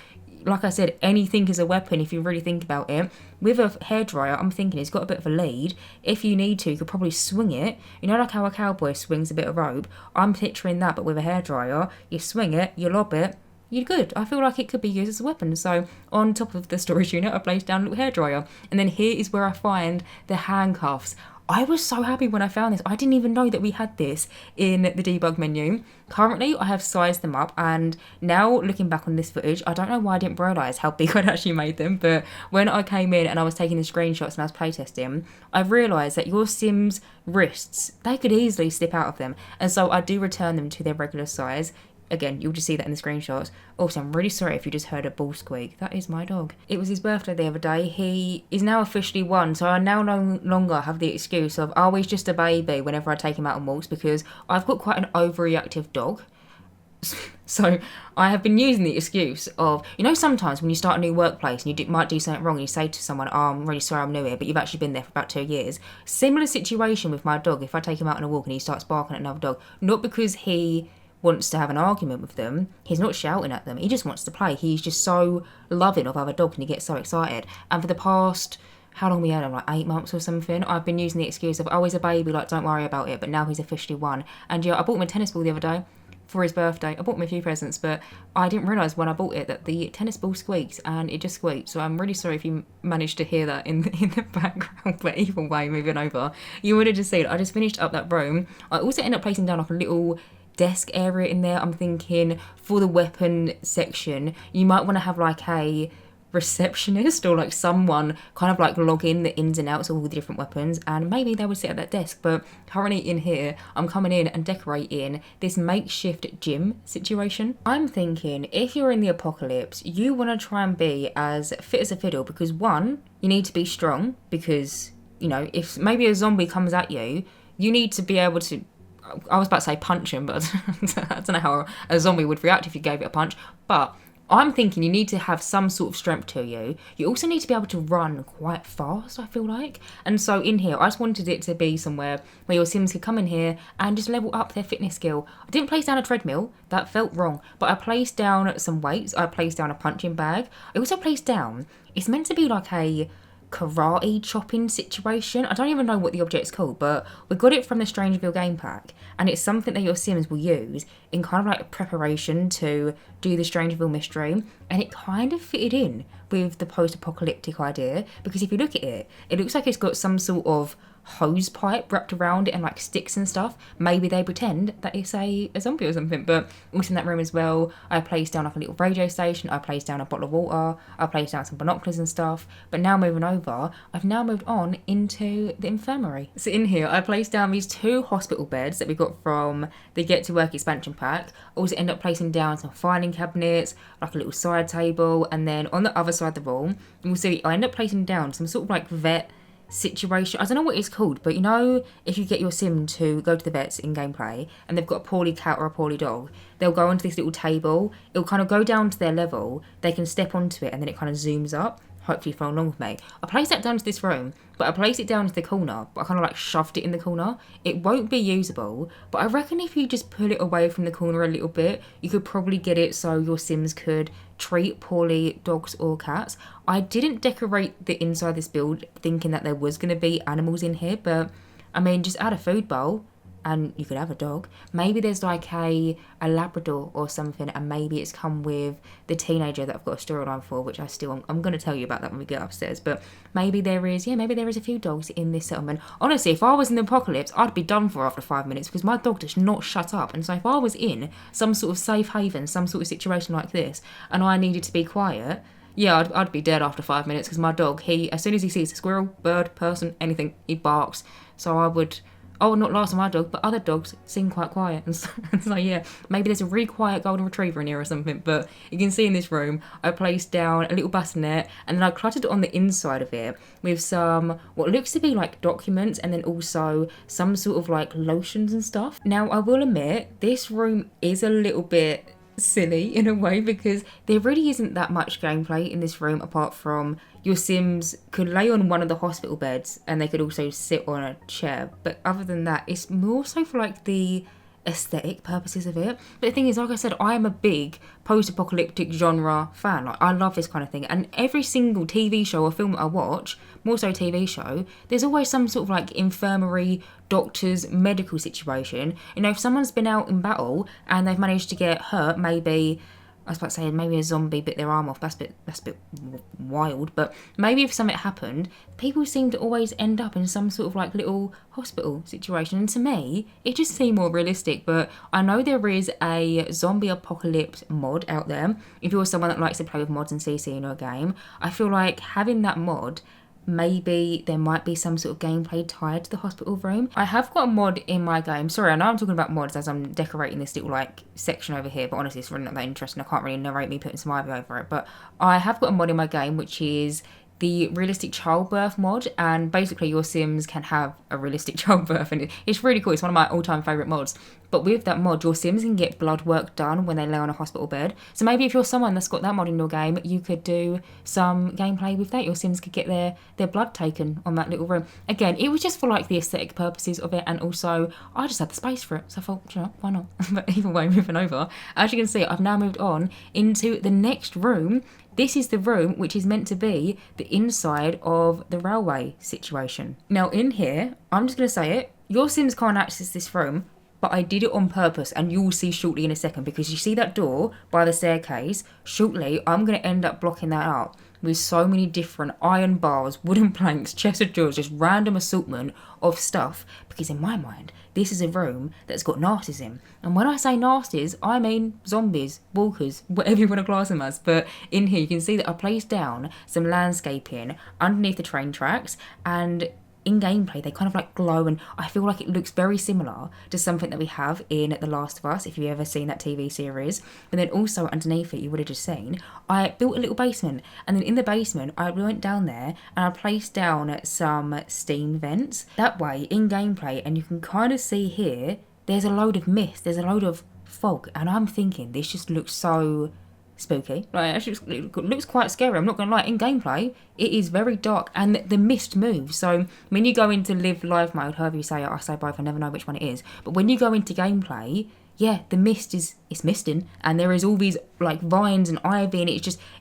Like I said, anything is a weapon if you really think about it. With a hairdryer, I'm thinking it's got a bit of a lead. If you need to, you could probably swing it. You know, like how a cowboy swings a bit of rope? I'm picturing that, but with a hairdryer, you swing it, you lob it, you're good. I feel like it could be used as a weapon. So on top of the storage unit, I placed down a little hairdryer. And then here is where I find the handcuffs. I was so happy when I found this. I didn't even know that we had this in the debug menu. Currently, I have sized them up, and now looking back on this footage, I don't know why I didn't realise how big I'd actually made them, but when I came in and I was taking the screenshots and I was playtesting, I realised that your Sims' wrists, they could easily slip out of them, and so I do return them to their regular size. Again, you'll just see that in the screenshots. Also, I'm really sorry if you just heard a ball squeak. That is my dog. It was his birthday the other day. He is now officially 1, so I now no longer have the excuse of, oh, he's just a baby whenever I take him out on walks, because I've got quite an overreactive dog. So I have been using the excuse of, sometimes when you start a new workplace and you might do something wrong and you say to someone, oh, I'm really sorry I'm new here, but you've actually been there for about 2 years. Similar situation with my dog. If I take him out on a walk and he starts barking at another dog, not because he wants to have an argument with them, he's not shouting at them, he just wants to play. He's just so loving of other dogs and he gets so excited. And for the past, how long we had him, like 8 months or something, I've been using the excuse of, oh, he's a baby, like, don't worry about it, but now he's officially 1. And I bought him a tennis ball the other day for his birthday. I bought him a few presents, but I didn't realise when I bought it that the tennis ball squeaks, and it just squeaked. So I'm really sorry if you managed to hear that in the background, but either way, moving over, you would have just seen, I just finished up that room. I also ended up placing down like a little desk area in there. I'm thinking for the weapon section, you might want to have like a receptionist or like someone kind of like log in the ins and outs of all the different weapons, and maybe they would sit at that desk. But currently in here, I'm coming in and decorating this makeshift gym situation. I'm thinking if you're in the apocalypse, you want to try and be as fit as a fiddle, because one, you need to be strong, because if maybe a zombie comes at you, you need to be able to, I was about to say punch him, but I don't know how a zombie would react if you gave it a punch. But I'm thinking you need to have some sort of strength to you. You also need to be able to run quite fast, I feel like. And so in here, I just wanted it to be somewhere where your Sims could come in here and just level up their fitness skill. I didn't place down a treadmill. That felt wrong. But I placed down some weights. I placed down a punching bag. I also placed down, it's meant to be like a karate chopping situation. I don't even know what the object's called, but we got it from the StrangerVille game pack, and it's something that your Sims will use in kind of like preparation to do the StrangerVille mystery, and it kind of fitted in with the post-apocalyptic idea, because if you look at it, it looks like it's got some sort of hose pipe wrapped around it and like sticks and stuff. Maybe they pretend that it's a zombie or something. But also in that room as well, I placed down like a little radio station, I placed down a bottle of water, I placed down some binoculars and stuff. But now moving over, I've now moved on into the infirmary. So in here, I placed down these 2 hospital beds that we got from the Get to Work expansion pack. Also end up placing down some filing cabinets, like a little side table, and then on the other side of the wall, you'll see I end up placing down some sort of like vet situation. I don't know what it's called, but if you get your Sim to go to the vets in gameplay and they've got a poorly cat or a poorly dog, they'll go onto this little table, it'll kind of go down to their level, they can step onto it, and then it kind of zooms up. Hopefully follow along with me. I placed that down to this room, but I placed it down to the corner, but I kind of like shoved it in the corner. It won't be usable, but I reckon if you just pull it away from the corner a little bit, you could probably get it so your Sims could treat poorly dogs or cats. I didn't decorate the inside of this build thinking that there was going to be animals in here, but I mean, just add a food bowl and you could have a dog. Maybe there's like a Labrador or something, and maybe it's come with the teenager that I've got a storyline for, which I'm going to tell you about that when we get upstairs. But maybe there is a few dogs in this settlement. Honestly, if I was in the apocalypse, I'd be done for after 5 minutes, because my dog does not shut up. And so if I was in some sort of safe haven, some sort of situation like this, and I needed to be quiet, yeah, I'd be dead after 5 minutes, because my dog, as soon as he sees a squirrel, bird, person, anything, he barks. So Oh, not last on my dog, but other dogs seem quite quiet. And so yeah, maybe there's a really quiet golden retriever in here or something. But you can see in this room, I placed down a little bassinet and then I cluttered it on the inside of it with some, what looks to be like documents and then also some sort of like lotions and stuff. Now, I will admit, this room is a little bit silly in a way because there really isn't that much gameplay in this room apart from your Sims could lay on one of the hospital beds and they could also sit on a chair, but other than that it's more so for like the aesthetic purposes of it. But the thing is, like I said, I am a big post-apocalyptic genre fan. Like, I love this kind of thing, and every single TV show or film that I watch, more so TV show, there's always some sort of like infirmary, doctor's medical situation. You know, if someone's been out in battle and they've managed to get hurt, maybe I was about to say maybe a zombie bit their arm off. That's a bit wild. But maybe if something happened, people seem to always end up in some sort of like little hospital situation. And to me, it just seemed more realistic. But I know there is a zombie apocalypse mod out there. If you're someone that likes to play with mods and CC in your game, I feel like having that mod, maybe there might be some sort of gameplay tied to the hospital room. I have got a mod in my game. Sorry, I know I'm talking about mods as I'm decorating this little like section over here, but honestly it's really not that interesting. I can't really narrate me putting some ivy over it. But I have got a mod in my game which is the realistic childbirth mod, and basically your Sims can have a realistic childbirth, and it's really cool. It's one of my all-time favourite mods. But with that mod, your Sims can get blood work done when they lay on a hospital bed. So maybe if you're someone that's got that mod in your game, you could do some gameplay with that. Your Sims could get their blood taken on that little room. Again, it was just for like the aesthetic purposes of it, and also I just had the space for it, so I thought, you know, why not? But either way, moving over, as you can see, I've now moved on into the next room. This is the room which is meant to be the inside of the railway situation. Now in here, I'm just going to say it, your Sims can't access this room, but I did it on purpose, and you will see shortly in a second, because you see that door by the staircase, shortly I'm going to end up blocking that up with so many different iron bars, wooden planks, chests of drawers, just random assortment of stuff, because in my mind, this is a room that's got nasties in. And when I say nasties, I mean zombies, walkers, whatever you want to class them as. But in here, you can see that I placed down some landscaping underneath the train tracks, and in gameplay, they kind of like glow, and I feel like it looks very similar to something that we have in The Last of Us, if you've ever seen that TV series. But then also underneath it, you would have just seen, I built a little basement, and then in the basement, I went down there and I placed down some steam vents. That way, in gameplay, and you can kind of see here, there's a load of mist, there's a load of fog, and I'm thinking this just looks so spooky. Like, actually it looks quite scary, I'm not gonna lie. In gameplay it is very dark and the mist moves, so when you go into live mode, however you say it, I say both, I never know which one it is, but when you go into gameplay, yeah, the mist is misting, and there is all these like vines and ivy, and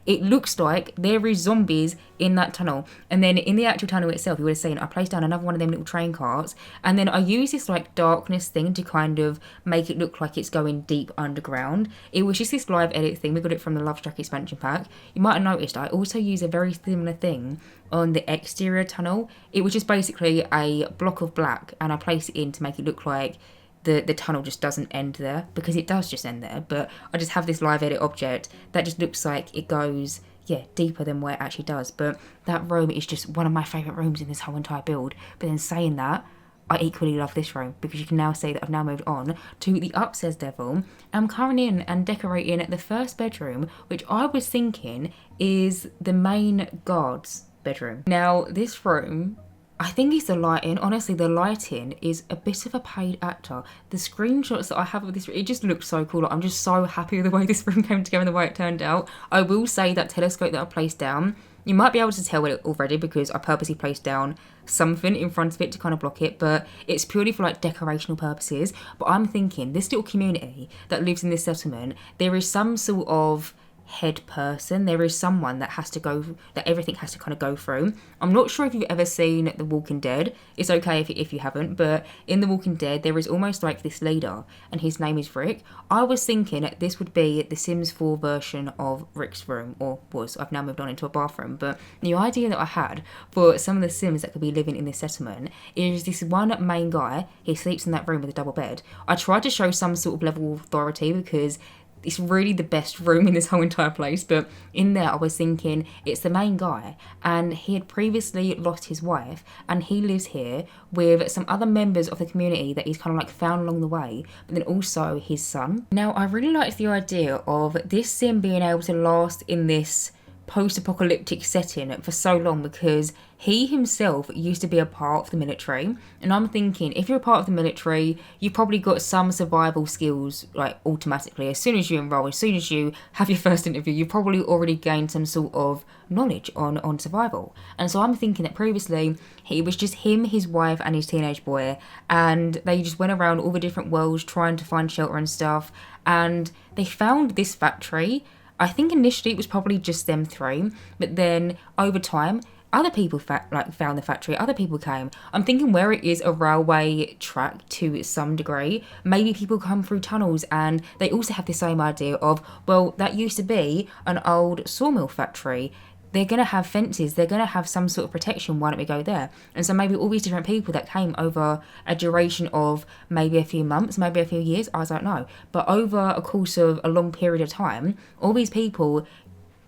it looks like there is zombies in that tunnel. And then in the actual tunnel itself, you would have seen I placed down another one of them little train carts, and then I use this like darkness thing to kind of make it look like it's going deep underground. It was just this live edit thing, we got it from the Lovestruck expansion pack. You might have noticed I also use a very similar thing on the exterior tunnel. It was just basically a block of black, and I placed it in to make it look like the tunnel just doesn't end there, because it does just end there, but I just have this live edit object that just looks like it goes, yeah, deeper than where it actually does. But that room is just one of my favourite rooms in this whole entire build. But then saying that, I equally love this room, because you can now see that I've now moved on to the upstairs level. I'm currently in and decorating the first bedroom, which I was thinking is the main guard's bedroom. Now this room, I think it's the lighting. Honestly, the lighting is a bit of a paid actor. The screenshots that I have of this, it just looks so cool. Like, I'm just so happy with the way this room came together and the way it turned out. I will say that telescope that I placed down, you might be able to tell it already because I purposely placed down something in front of it to kind of block it, but it's purely for like decorational purposes. But I'm thinking this little community that lives in this settlement, there is some sort of head person, there is someone that has to go, that everything has to kind of go through. I'm not sure if you've ever seen The Walking Dead, it's okay if you haven't, but in The Walking Dead there is almost like this leader, and his name is Rick. I was thinking that this would be the Sims 4 version of Rick's room, or was, I've now moved on into a bathroom, but the idea that I had for some of the Sims that could be living in this settlement is this one main guy, he sleeps in that room with a double bed. I tried to show some sort of level of authority, because it's really the best room in this whole entire place. But in there I was thinking it's the main guy, and he had previously lost his wife, and he lives here with some other members of the community that he's kind of like found along the way, but then also his son. Now I really liked the idea of this sim being able to last in this post-apocalyptic setting for so long, because he himself used to be a part of the military, and I'm thinking if you're a part of the military, you've probably got some survival skills like automatically. As soon as you enroll, as soon as you have your first interview, you probably already gained some sort of knowledge on survival. And so I'm thinking that previously it was just him, his wife and his teenage boy, and they just went around all the different worlds trying to find shelter and stuff, and they found this factory. I think initially it was probably just them three, but then over time, other people found the factory, other people came. I'm thinking where it is a railway track to some degree, maybe people come through tunnels, and they also have the same idea of, well, that used to be an old sawmill factory. They're going to have fences, they're going to have some sort of protection, why don't we go there? And so maybe all these different people that came over a duration of maybe a few months, maybe a few years, I don't know. But over a course of a long period of time, all these people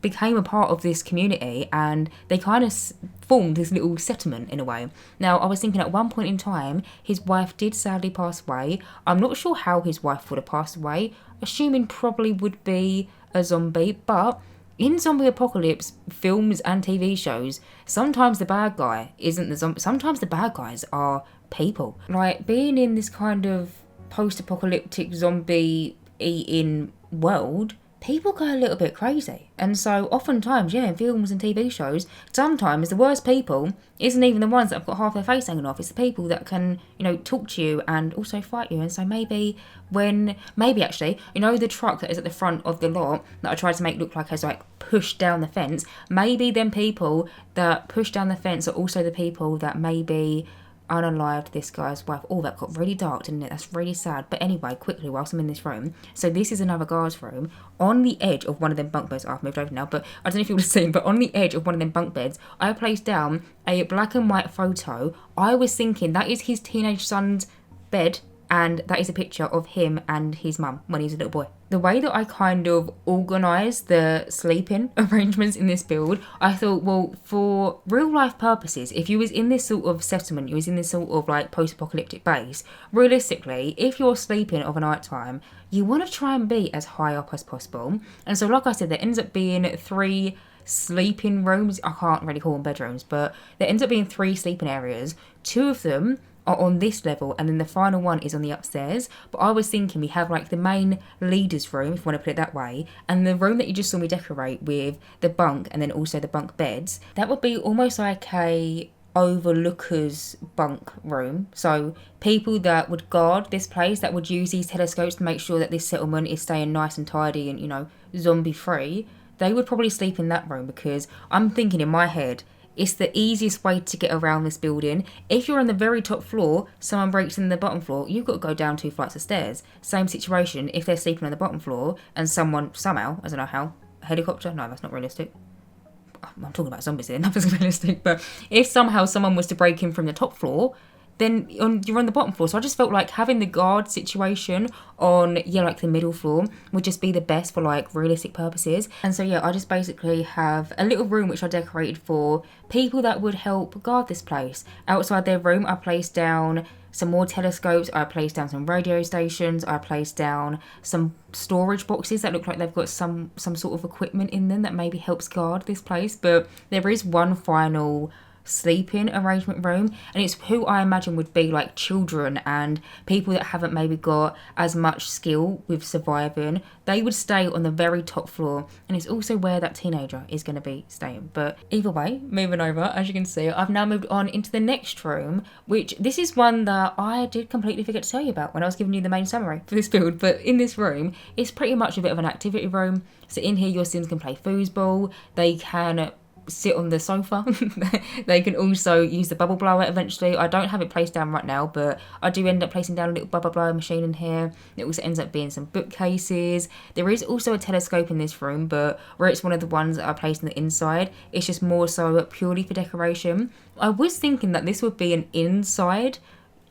became a part of this community, and they kind of formed this little settlement in a way. Now, I was thinking at one point in time, his wife did sadly pass away. I'm not sure how his wife would have passed away, assuming probably would be a zombie, but in zombie apocalypse films and TV shows, sometimes the bad guy isn't the zombie. Sometimes the bad guys are people. Like, being in this kind of post-apocalyptic zombie eating world, people go a little bit crazy. And so oftentimes, in films and TV shows, sometimes the worst people isn't even the ones that have got half their face hanging off. It's the people that can, talk to you and also fight you. And so maybe actually, the truck that is at the front of the lot that I tried to make look like has pushed down the fence, maybe them people that push down the fence are also the people that maybe unalived this guy's wife. Oh, that got really dark, didn't it? That's really sad. But anyway, quickly, whilst I'm in this room, so this is another guard's room. On the edge of one of them bunk beds, I've moved over now, but I don't know if you would have seen, but on the edge of one of them bunk beds, I placed down a black and white photo. I was thinking that is his teenage son's bed, and that is a picture of him and his mum when he's a little boy. The way that I kind of organised the sleeping arrangements in this build, I thought, well, for real life purposes, if you was in this sort of settlement, you was in this sort of post-apocalyptic base, realistically, if you're sleeping of a night time, you want to try and be as high up as possible. And so like I said, there ends up being 3 sleeping rooms. I can't really call them bedrooms, but there ends up being 3 sleeping areas. 2 of them are on this level, and then the final one is on the upstairs. But I was thinking we have the main leader's room, if you want to put it that way, and the room that you just saw me decorate with the bunk and then also the bunk beds, that would be almost like a overlooker's bunk room. So people that would guard this place, that would use these telescopes to make sure that this settlement is staying nice and tidy and zombie free, they would probably sleep in that room, because I'm thinking in my head it's the easiest way to get around this building. If you're on the very top floor, someone breaks in the bottom floor, you've got to go down 2 flights of stairs. Same situation if they're sleeping on the bottom floor and someone, somehow, I don't know how, a helicopter? No, that's not realistic. I'm talking about zombies here, nothing's realistic. But if somehow someone was to break in from the top floor, then you're on the bottom floor. So I just felt like having the guard situation on, the middle floor would just be the best for, realistic purposes. And so, I just basically have a little room which I decorated for people that would help guard this place. Outside their room, I placed down some more telescopes, I placed down some radio stations, I placed down some storage boxes that look like they've got some sort of equipment in them that maybe helps guard this place. But there is one final sleeping arrangement room, and it's who I imagine would be children and people that haven't maybe got as much skill with surviving. They would stay on the very top floor, and it's also where that teenager is going to be staying. But either way, moving over, as you can see, I've now moved on into the next room, which this is one that I did completely forget to tell you about when I was giving you the main summary for this build. But in this room, it's pretty much a bit of an activity room. So in here, your Sims can play foosball, they can sit on the sofa. They can also use the bubble blower eventually. I don't have it placed down right now, but I do end up placing down a little bubble blower machine in here. It also ends up being some bookcases. There is also a telescope in this room, but where it's one of the ones that I placed on the inside, it's just more so purely for decoration. I was thinking that this would be an inside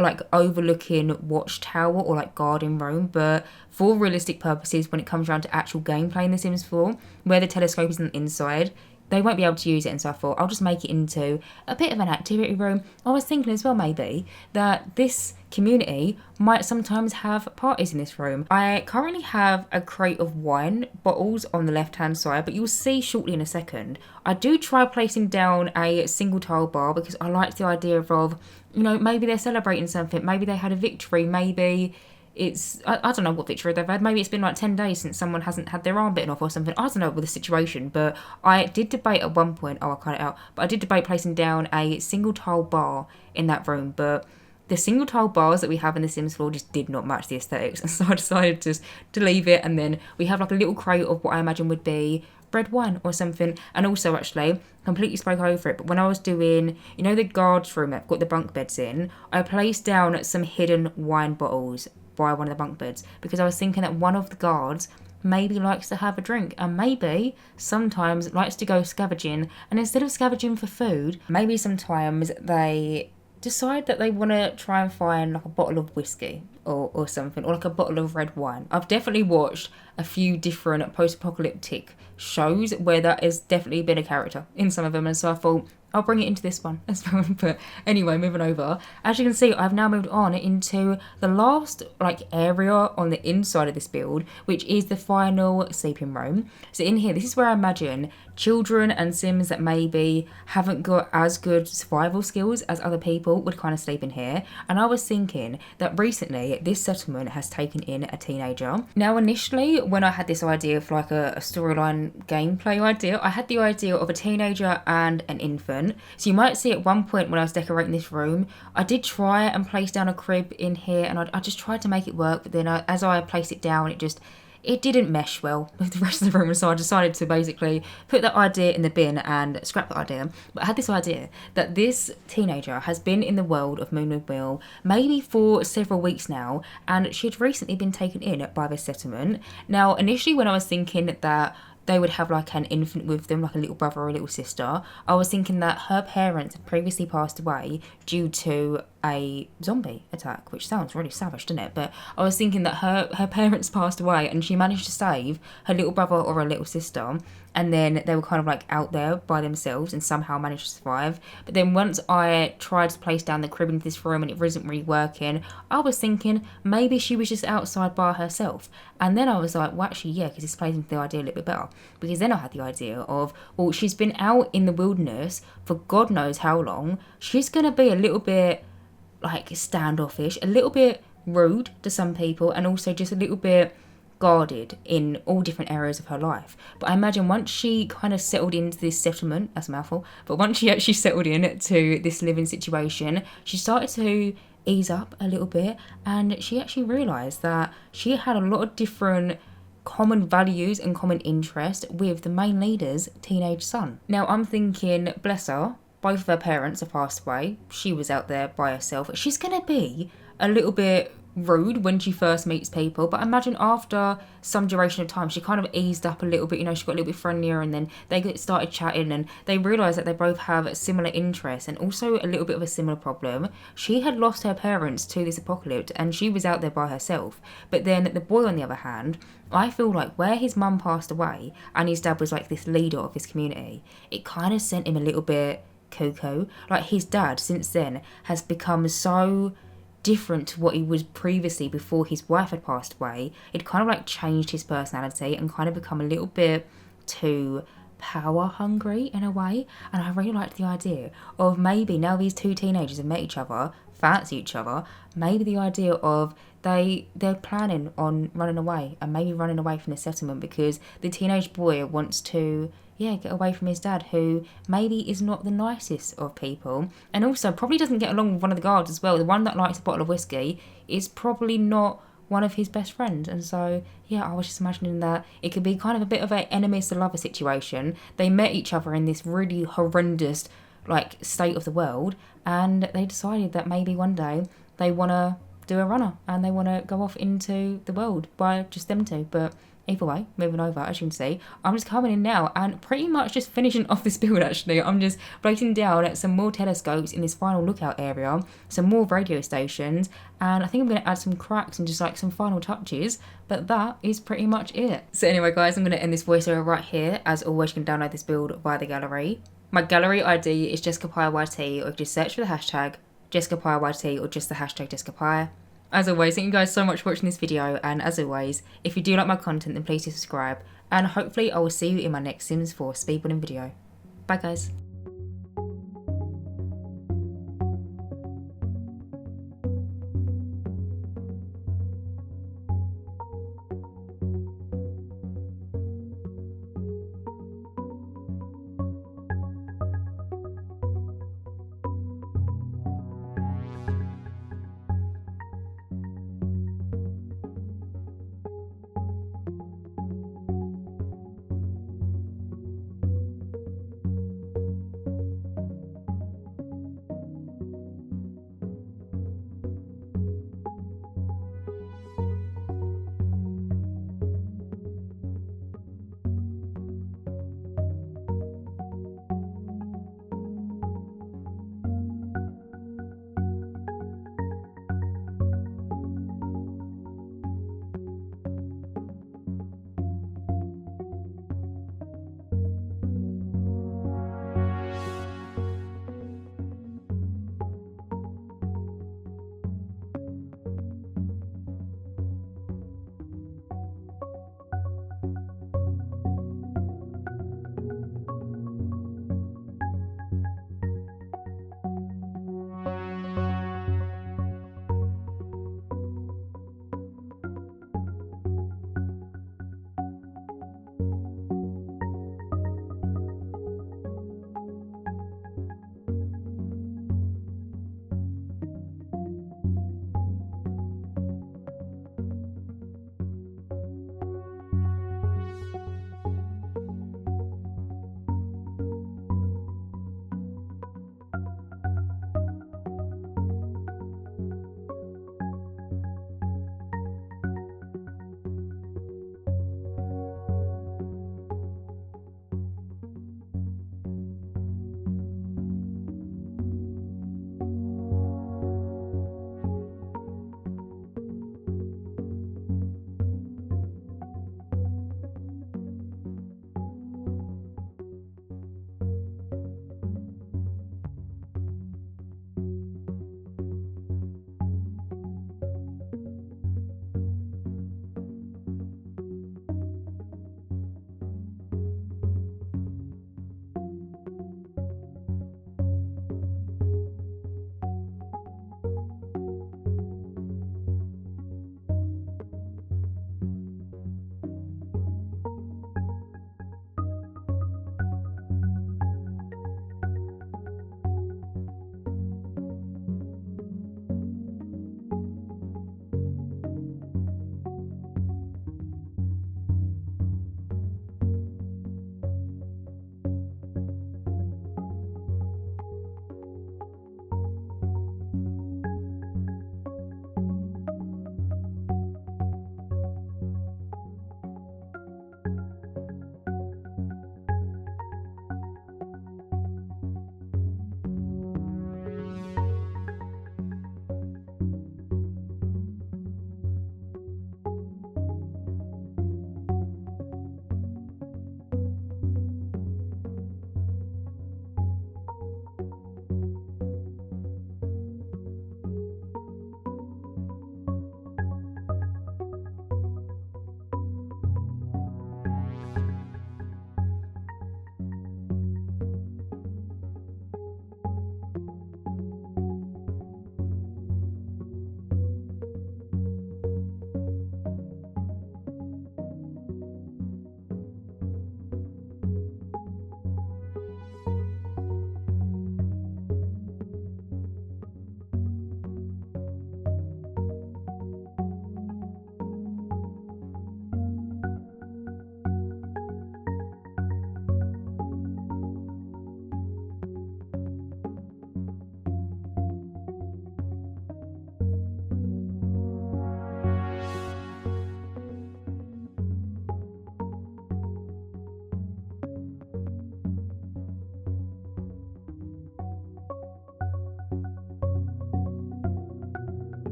like overlooking watchtower or like garden room, but for realistic purposes, when it comes around to actual gameplay in The Sims 4, where the telescope is on the inside, they won't be able to use it, and so I thought I'll just make it into a bit of an activity room. I was thinking as well maybe that this community might sometimes have parties in this room. I currently have a crate of wine bottles on the left hand side, but you'll see shortly in a second. I do try placing down a single tile bar because I like the idea of, you know, maybe they're celebrating something, maybe they had a victory, maybe it's, I don't know what victory they've had. Maybe it's been like 10 days since someone hasn't had their arm bitten off or something. I don't know with the situation, but I did debate at one point, I cut it out, but I did debate placing down a single tile bar in that room, but the single tile bars that we have in The Sims 4 just did not match the aesthetics, and so I decided just to leave it. And then we have like a little crate of what I imagine would be red wine or something. And also, actually, completely spoke over it, but when I was doing, you know, the guards room that I've got the bunk beds in, I placed down some hidden wine bottles by one of the bunk beds because I was thinking that one of the guards maybe likes to have a drink and maybe sometimes likes to go scavenging, and instead of scavenging for food, maybe sometimes they decide that they want to try and find like a bottle of whiskey or something, or like a bottle of red wine. I've definitely watched a few different post-apocalyptic shows where that has definitely been a character in some of them, and so I thought I'll bring it into this one as well. But anyway, moving over. As you can see, I've now moved on into the last like area on the inside of this build, which is the final sleeping room. So in here, this is where I imagine children and Sims that maybe haven't got as good survival skills as other people would kind of sleep in here. And I was thinking that recently this settlement has taken in a teenager. Now initially when I had this idea for like a storyline gameplay idea, I had the idea of a teenager and an infant. So you might see at one point when I was decorating this room, I did try and place down a crib in here, and I just tried to make it work, but then as I placed it down, it didn't mesh well with the rest of the room, so I decided to basically put that idea in the bin and scrap the idea. But I had this idea that this teenager has been in the world of Moonwood Mill maybe for several weeks now, and she had recently been taken in by this settlement. Now initially when I was thinking that they would have like an infant with them, like a little brother or a little sister, I was thinking that her parents had previously passed away due to a zombie attack, which sounds really savage, doesn't it? But I was thinking that her parents passed away and she managed to save her little brother or her little sister, and then they were kind of like out there by themselves and somehow managed to survive. But then once I tried to place down the crib into this room and it wasn't really working, I was thinking maybe she was just outside by herself. And then I was like, well actually yeah, because this plays into the idea a little bit better. Because then I had the idea of, well, she's been out in the wilderness for God knows how long. She's going to be a little bit like standoffish, a little bit rude to some people, and also just a little bit guarded in all different areas of her life. But I imagine once she kind of settled into this settlement, that's a mouthful, but once she actually settled into this living situation, she started to ease up a little bit, and she actually realised that she had a lot of different common values and common interest with the main leader's teenage son. Now I'm thinking, bless her, both of her parents have passed away. She was out there by herself. She's going to be a little bit rude when she first meets people, but I imagine after some duration of time she kind of eased up a little bit, you know, she got a little bit friendlier, and then they started chatting and they realised that they both have similar interests and also a little bit of a similar problem. She had lost her parents to this apocalypse and she was out there by herself, but then the boy on the other hand, I feel like where his mum passed away and his dad was like this leader of his community, it kind of sent him a little bit cuckoo. Like his dad since then has become so different to what he was previously before his wife had passed away. It kind of like changed his personality and kind of become a little bit too power hungry in a way. And I really liked the idea of maybe now these two teenagers have met each other, fancy each other, maybe the idea of they're planning on running away, and maybe running away from the settlement because the teenage boy wants to get away from his dad, who maybe is not the nicest of people, and also probably doesn't get along with one of the guards as well. The one that likes a bottle of whiskey is probably not one of his best friends, and so I was just imagining that it could be kind of a bit of an enemies to lover situation. They met each other in this really horrendous like state of the world, and they decided that maybe one day they want to do a runner and they want to go off into the world by just them two. But either way, moving over, as you can see, I'm just coming in now and pretty much just finishing off this build actually. I'm just placing down some more telescopes in this final lookout area, some more radio stations, and I think I'm going to add some cracks and just like some final touches, but that is pretty much it. So anyway guys, I'm going to end this voiceover right here. As always, you can download this build via the gallery. My gallery ID is JessicapieYT, or just search for the hashtag JessicapieYT or just the hashtag Jessicapie. As always, thank you guys so much for watching this video, and as always, if you do like my content then please do subscribe, and hopefully I will see you in my next Sims 4 speedbuilding video. Bye guys.